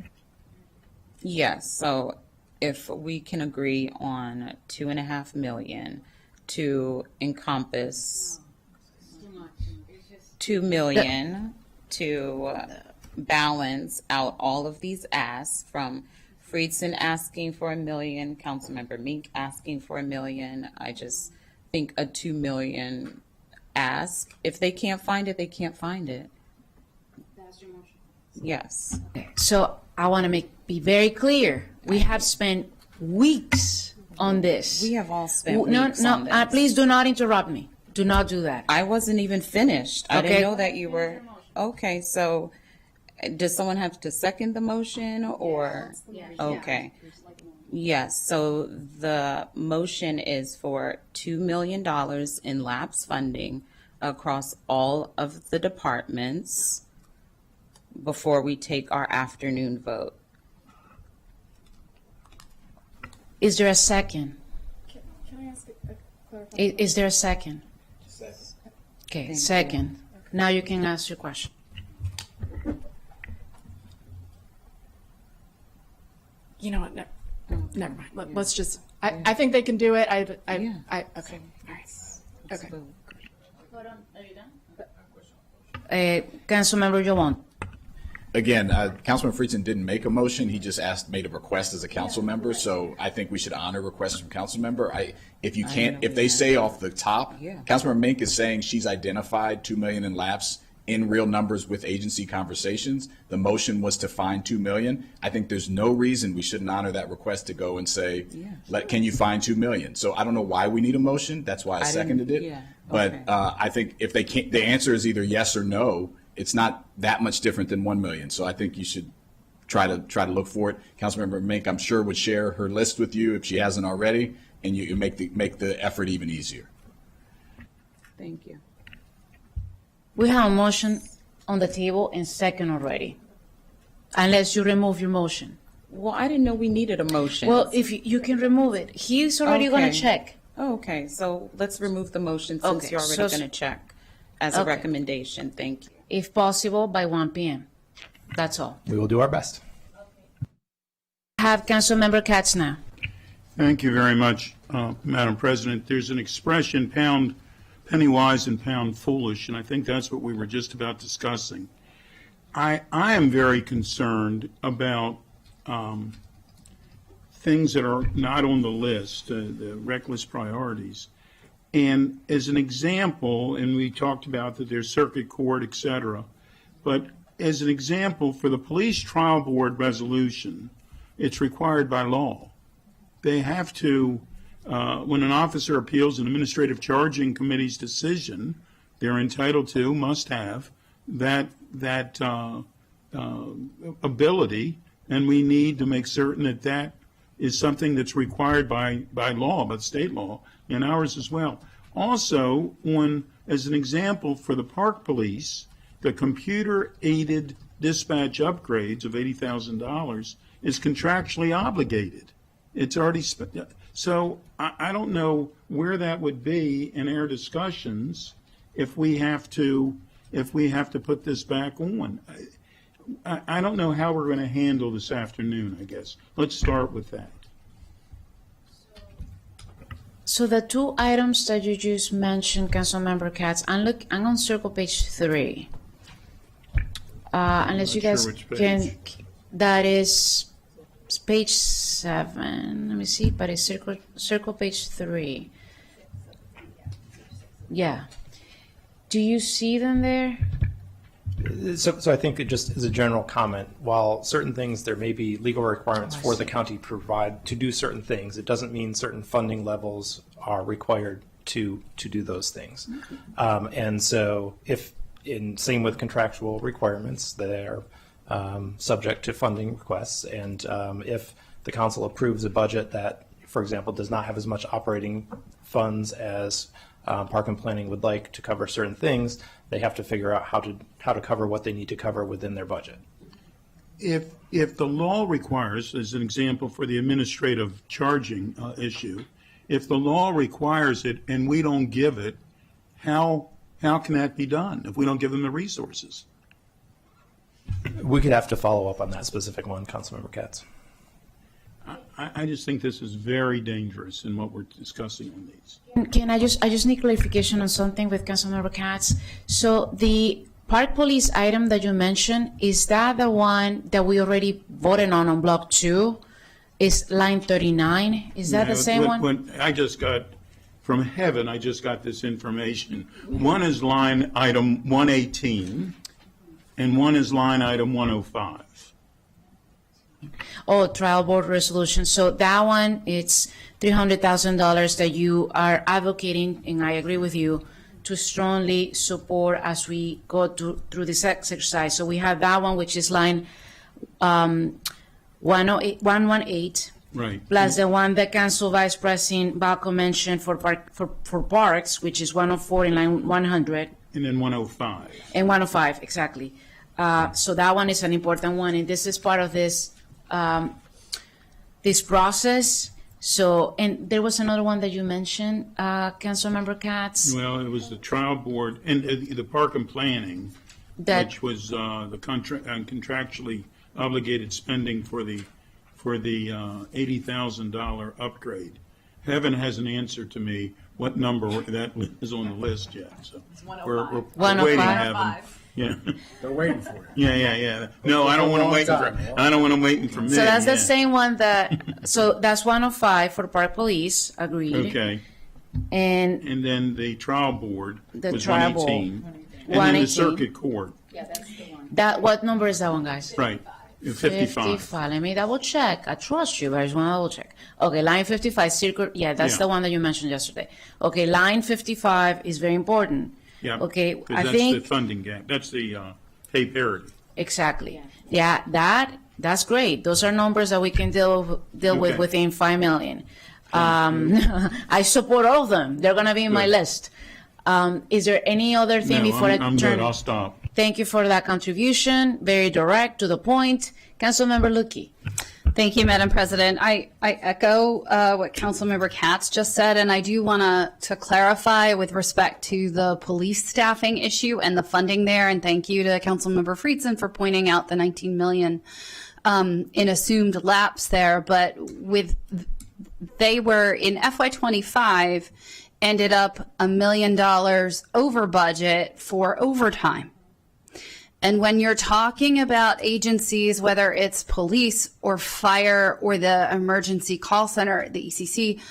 Yes. So if we can agree on $2.5 million, to encompass 2 million to balance out all of these asks, from Friedson asking for $1 million, Councilmember Mink asking for $1 million. I just think a 2 million ask. If they can't find it, they can't find it. That's your motion. Yes. So I want to be very clear. We have spent weeks on this. We have all spent No, weeks no, on this. please do not interrupt me. Do not do that. I wasn't even finished. I Okay. didn't know that you were. Okay, so does someone have to second the motion or? Okay. Yes, so the motion is for $2 million in lapse funding across all of the departments before we take our afternoon vote. Is there a second? Can I ask a clarification? Is there a second? Okay, Thank second. Now you can ask your question. You know what? Never mind. Let's just. I think they can do it. Okay. All right. Okay. Councilmember Jawon. Again, Councilman Friedson didn't make a motion. He just made a request as a council member. So I think we should honor requests from council member. If they say off the top, Councilmember Mink is saying she's identified 2 million in lapse in real numbers with agency conversations. The motion was to find 2 million. I think there's no reason we shouldn't honor that request to go and say, can you find 2 million? So I don't know why we need a motion. That's why I seconded it. But I think if they can't, the answer is either yes or no. It's not that much different than 1 million. So I think you should try to look for it. Councilmember Mink, I'm sure, would share her list with you if she hasn't already, and you make the effort even easier. Thank you. We have a motion on the table and second already, unless you remove your motion. Well, I didn't know we needed a motion. Well, if you can remove it. He's already going to Okay. check. Okay, so let's remove the motion since Okay, you're already so- going to check as a Okay. recommendation. Thank you. If possible, by 1 p.m. That's all. We will do our best. Have Councilmember Katz now. Thank you very much, Madam President. There's an expression, penny wise and pound foolish, and I think that's what we were just about discussing. I am very concerned about things that are not on the list, the reckless priorities. And as an example, and we talked about that there's circuit court, et cetera, but as an example, for the police trial board resolution, it's required by law. They have to, when an officer appeals an administrative charging committee's decision, they're entitled to, must have, that ability, and we need to make certain that that is something that's required by law, by state law, and ours as well. Also, as an example, for the park police, the computer-aided dispatch upgrades of $80,000 is contractually obligated. It's already spent. So I don't know where that would be in our discussions if we have to put this back on. I don't know how we're going to handle this afternoon, I guess. Let's start with that. So the two items that you just mentioned, Councilmember Katz, I'm on circle page 3. Unless you Not guys sure which can, page. that is page 7. Let me see, but it's circle page 3. Yeah. Do you see them there? So I think it just as a general comment, while certain things, there may be legal requirements for the county provide to do certain things, it doesn't mean certain funding levels are required to do those things. And so same with contractual requirements that are subject to funding requests. And if the council approves a budget that, for example, does not have as much operating funds as Park and Planning would like to cover certain things, they have to figure out how to cover what they need to cover within their budget. If the law requires, as an example for the administrative charging issue, if the law requires it and we don't give it, how can that be done if we don't give them the resources? We could have to follow up on that specific one, Councilmember Katz. I just think this is very dangerous in what we're discussing on these. Can I just need clarification on something with Councilmember Katz? So the park police item that you mentioned, is that the one that we already voted on block 2? Is line 39? Is that the same one? When I just got, from heaven, I just got this information. One is line item 118, and one is line item 105. Oh, trial board resolution. So that one, it's $300,000 that you are advocating, and I agree with you, to strongly support as we go through this exercise. So we have that one, which is line 118. Right. Plus the one that Council Vice President Balco mentioned for parks, which is 104 in line 100. And then 105. And 105, exactly. So that one is an important one, and this is part of this this process. So, and there was another one that you mentioned, Councilmember Katz. Well, it was the trial board and the park and planning, which was the contractually obligated spending for the $80,000 upgrade. Heaven hasn't answered to me what number that is on the list yet. So we're waiting, Heaven. Yeah. They're waiting for it. Yeah. No, I don't want to wait for. I don't want to wait for me. So that's the same one that. So that's 105 for Park Police. Agreed. Okay. And then the trial board was trial 118, board. and then the circuit court. Yeah, that's the one. That what number is that one, guys? Right. 55. Let me double check. I trust you, but I just want to double check. Okay, line 55, circuit. Yeah, that's the one that you mentioned yesterday. Okay, line 55 is very important. Yeah. Okay, I that's think the funding gap. That's the pay parity. Exactly. Yeah, that's great. Those are numbers that we can deal with within 5 million. I support all of them. They're going to be in my list. Is there any other thing before I turn? I'm good. I'll stop. Thank you for that contribution. Very direct, to the point. Councilmember Lukie. Thank you, Madam President. I echo what Councilmember Katz just said, and I do want to clarify with respect to the police staffing issue and the funding there. And thank you to Councilmember Friedson for pointing out the 19 million in assumed lapse there. But they were in FY25 ended up $1 million over budget for overtime. And when you're talking about agencies, whether it's police or fire or the emergency call center, the ECC,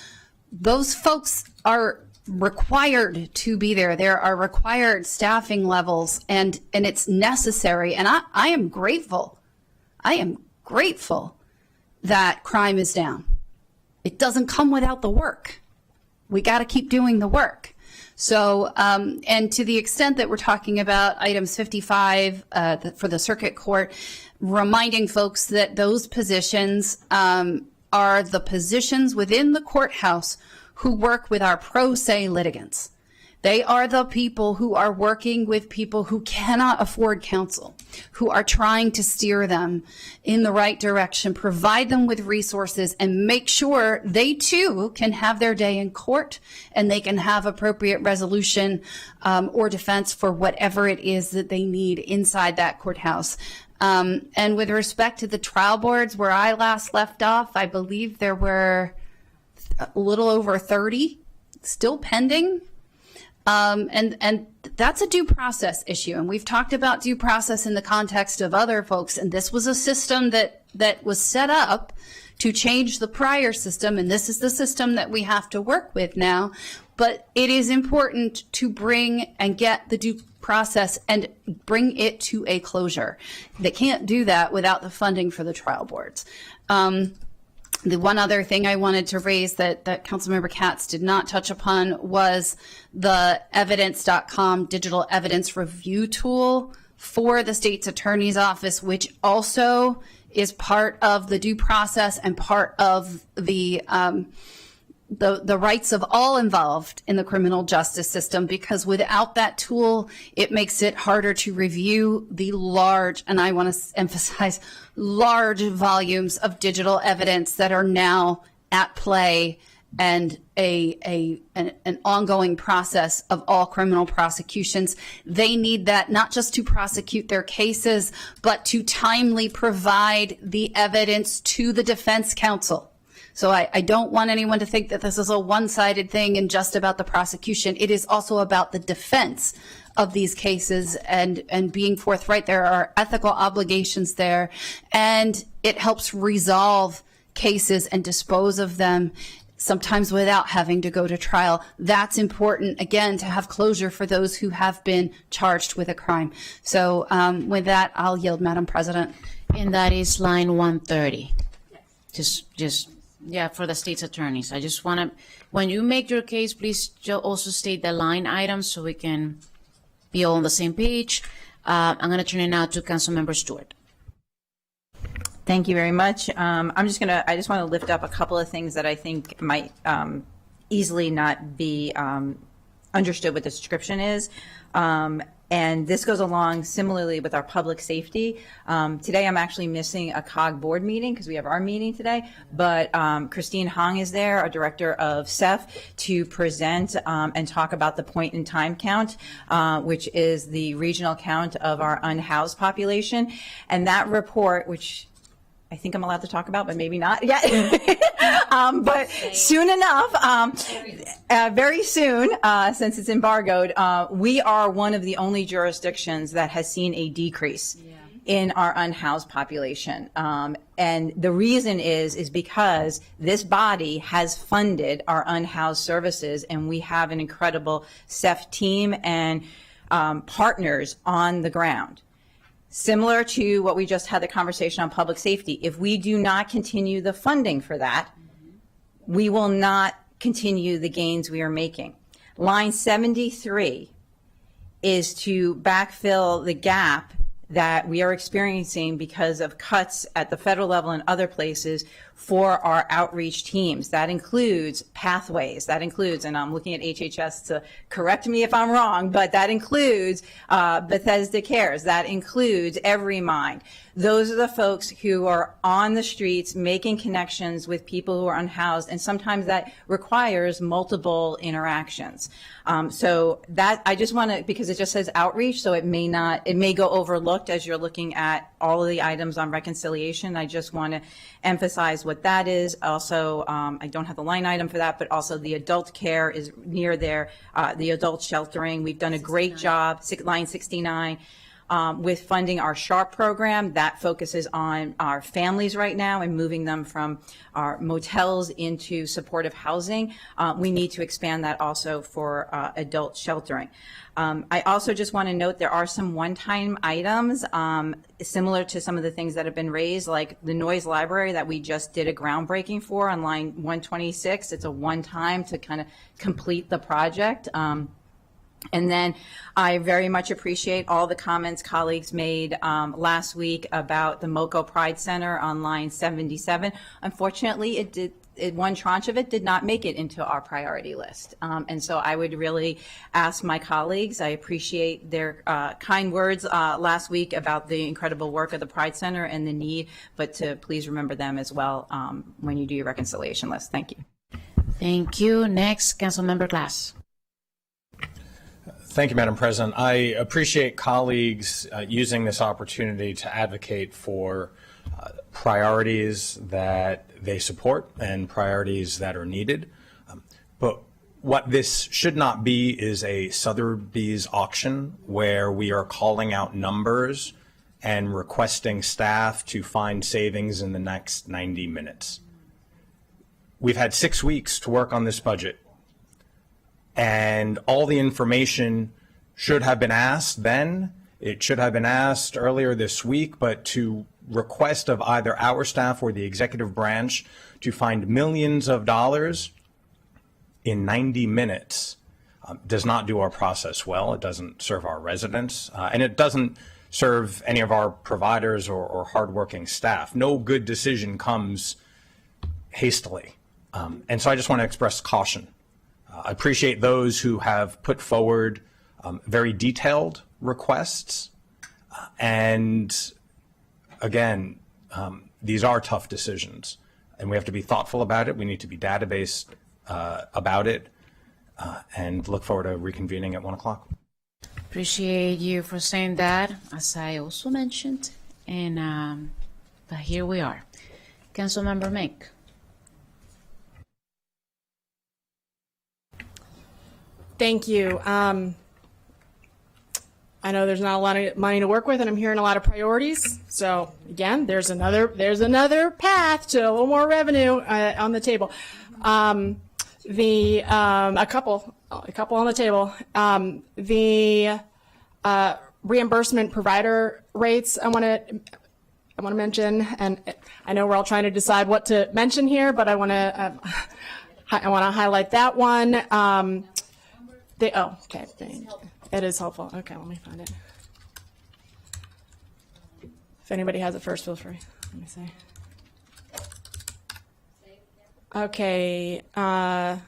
those folks are required to be there. There are required staffing levels, and it's necessary. And I am grateful. I am grateful that crime is down. It doesn't come without the work. We got to keep doing the work. So, and to the extent that we're talking about items 55 for the circuit court, reminding folks that those positions are the positions within the courthouse who work with our pro se litigants. They are the people who are working with people who cannot afford counsel, who are trying to steer them in the right direction, provide them with resources, and make sure they too can have their day in court and they can have appropriate resolution or defense for whatever it is that they need inside that courthouse. And with respect to the trial boards, where I last left off, I believe there were a little over 30 still pending. And that's a due process issue. And we've talked about due process in the context of other folks. And this was a system that was set up to change the prior system. And this is the system that we have to work with now. But it is important to bring and get the due process and bring it to a closure. They can't do that without the funding for the trial boards. The one other thing I wanted to raise that Councilmember Katz did not touch upon was the evidence.com digital evidence review tool for the state's attorney's office, which also is part of the due process and part of the rights of all involved in the criminal justice system, because without that tool, it makes it harder to review the large, and I want to emphasize, large volumes of digital evidence that are now at play and an ongoing process of all criminal prosecutions. They need that not just to prosecute their cases, but to timely provide the evidence to the defense counsel. So I don't want anyone to think that this is a one-sided thing and just about the prosecution. It is also about the defense of these cases and being forthright. There are ethical obligations there, and it helps resolve cases and dispose of them, sometimes without having to go to trial. That's important, again, to have closure for those who have been charged with a crime. So with that, I'll yield, Madam President. And that is line 130. Yeah, for the state's attorneys. I just want to, when you make your case, please also state the line items so we can be all on the same page. I'm going to turn it now to Councilmember Stewart. Thank you very much. I just want to lift up a couple of things that I think might easily not be understood what the description is. And this goes along similarly with our public safety. Today I'm actually missing a COG board meeting because we have our meeting today, but Christine Hong is there, our director of CEF, to present and talk about the point in time count, which is the regional count of our unhoused population. And that report, which I think I'm allowed to talk about, but maybe not yet. But soon enough, very soon, since it's embargoed, we are one of the only jurisdictions that has seen a decrease in our unhoused population. And the reason is because this body has funded our unhoused services, and we have an incredible CEF team and partners on the ground. Similar to what we just had the conversation on public safety, if we do not continue the funding for that, we will not continue the gains we are making. Line 73 is to backfill the gap that we are experiencing because of cuts at the federal level and other places for our outreach teams. That includes pathways. That includes, and I'm looking at HHS to correct me if I'm wrong, but that includes Bethesda Cares. That includes Every Mind. Those are the folks who are on the streets making connections with people who are unhoused, and sometimes that requires multiple interactions. So that I just want to, because it just says outreach, so it may go overlooked as you're looking at all of the items on reconciliation. I just want to emphasize what that is. Also, I don't have the line item for that, but also the adult care is near there, the adult sheltering. We've done a great job, line 69. With funding our SHARP program that focuses on our families right now and moving them from our motels into supportive housing. We need to expand that also for adult sheltering. I also just want to note there are some one-time items similar to some of the things that have been raised, like the noise library that we just did a groundbreaking for on line 126. It's a one-time to kind of complete the project. And then I very much appreciate all the comments colleagues made last week about the MoCo Pride Center on line 77. Unfortunately, one tranche of it did not make it into our priority list. And so I would really ask my colleagues, I appreciate their kind words last week about the incredible work of the Pride Center and the need, but to please remember them as well when you do your reconciliation list. Thank you. Thank you. Next, Councilmember Glass. Thank you, Madam President. I appreciate colleagues using this opportunity to advocate for priorities that they support and priorities that are needed. But what this should not be is a Sotheby's auction where we are calling out numbers and requesting staff to find savings in the next 90 minutes. We've had 6 weeks to work on this budget. And all the information should have been asked then. It should have been asked earlier this week, but to request of either our staff or the executive branch to find millions of dollars in 90 minutes does not do our process well. It doesn't serve our residents, and it doesn't serve any of our providers or hardworking staff. No good decision comes hastily. And so I just want to express caution. I appreciate those who have put forward very detailed requests. And again, these are tough decisions, and we have to be thoughtful about it. We need to be database about it, and look forward to reconvening at 1 o'clock. Appreciate you for saying that, as I also mentioned. And but here we are. Councilmember Mick. Thank you. I know there's not a lot of money to work with, and I'm hearing a lot of priorities. So again, there's another path to a little more revenue on the table. A couple on the table. The reimbursement provider rates I want to mention, and I know we're all trying to decide what to mention here, but I want to highlight that one. Okay, it is helpful. Okay, let me find it. If anybody has it first, feel free. Let me see. Okay. I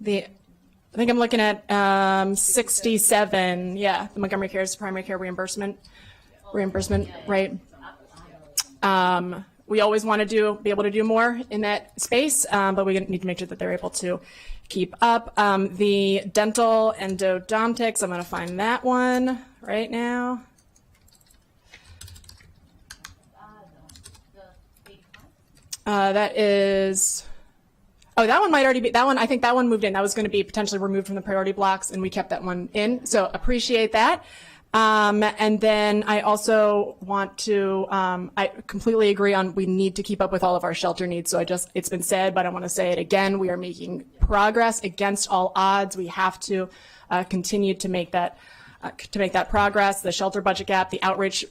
think I'm looking at 67. Yeah, the Montgomery Cares primary care reimbursement rate. We always want to be able to do more in that space, but we need to make sure that they're able to keep up. The dental endodontics, I'm going to find that one right now. That is, that one might already be, I think that one moved in. That was going to be potentially removed from the priority blocks, and we kept that one in. So appreciate that. And then I also want to, I completely agree on we need to keep up with all of our shelter needs. So it's been said, but I want to say it again. We are making progress against all odds. We have to continue to make that progress. The shelter budget gap, the outreach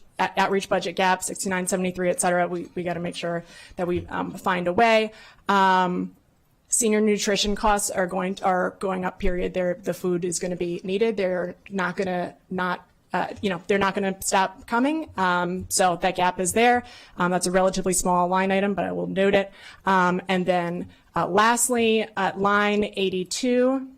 budget gap, 6973, et cetera. We got to make sure that we find a way. Senior nutrition costs are going up. Period. The food is going to be needed. They're not going to they're not going to stop coming. So that gap is there. That's a relatively small line item, but I will note it. And then lastly, at line 82,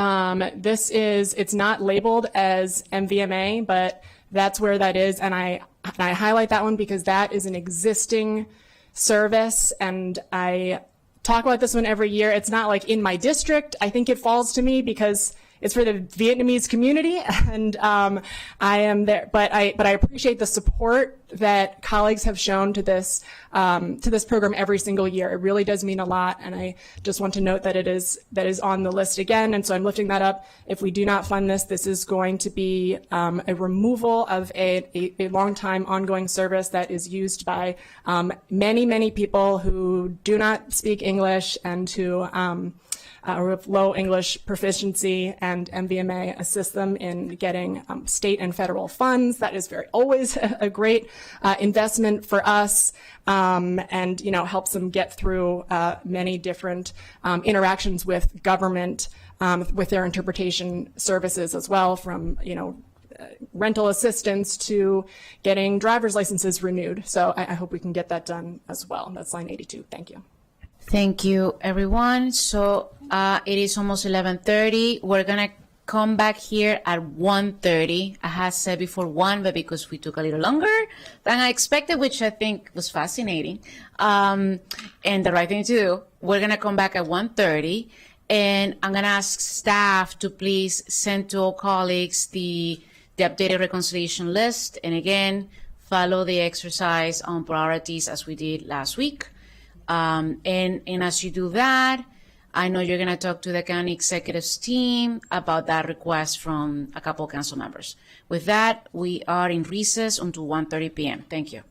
it's not labeled as MVMA, but that's where that is. And I highlight that one because that is an existing service, and I talk about this one every year. It's not like in my district. I think it falls to me because it's for the Vietnamese community, and I am there. But I appreciate the support that colleagues have shown to this program every single year. It really does mean a lot, and I just want to note that that is on the list again. And so I'm lifting that up. If we do not fund this, this is going to be a removal of a long time ongoing service that is used by many people who do not speak English and who or with low English proficiency, and MVMA assists them in getting state and federal funds. That is always a great investment for us, and helps them get through many different interactions with government, with their interpretation services as well, from rental assistance to getting driver's licenses renewed. So I hope we can get that done as well. That's line 82. Thank you. Thank you, everyone. So it is almost 11:30. We're going to come back here at 1:30. I had said before 1, but because we took a little longer than I expected, which I think was fascinating, and the right thing to do, we're going to come back at 1:30. And I'm going to ask staff to please send to all colleagues the updated reconciliation list. And again, follow the exercise on priorities as we did last week. And as you do that, I know you're going to talk to the county executives team about that request from a couple of council members. With that, we are in recess until 1:30 p.m. Thank you.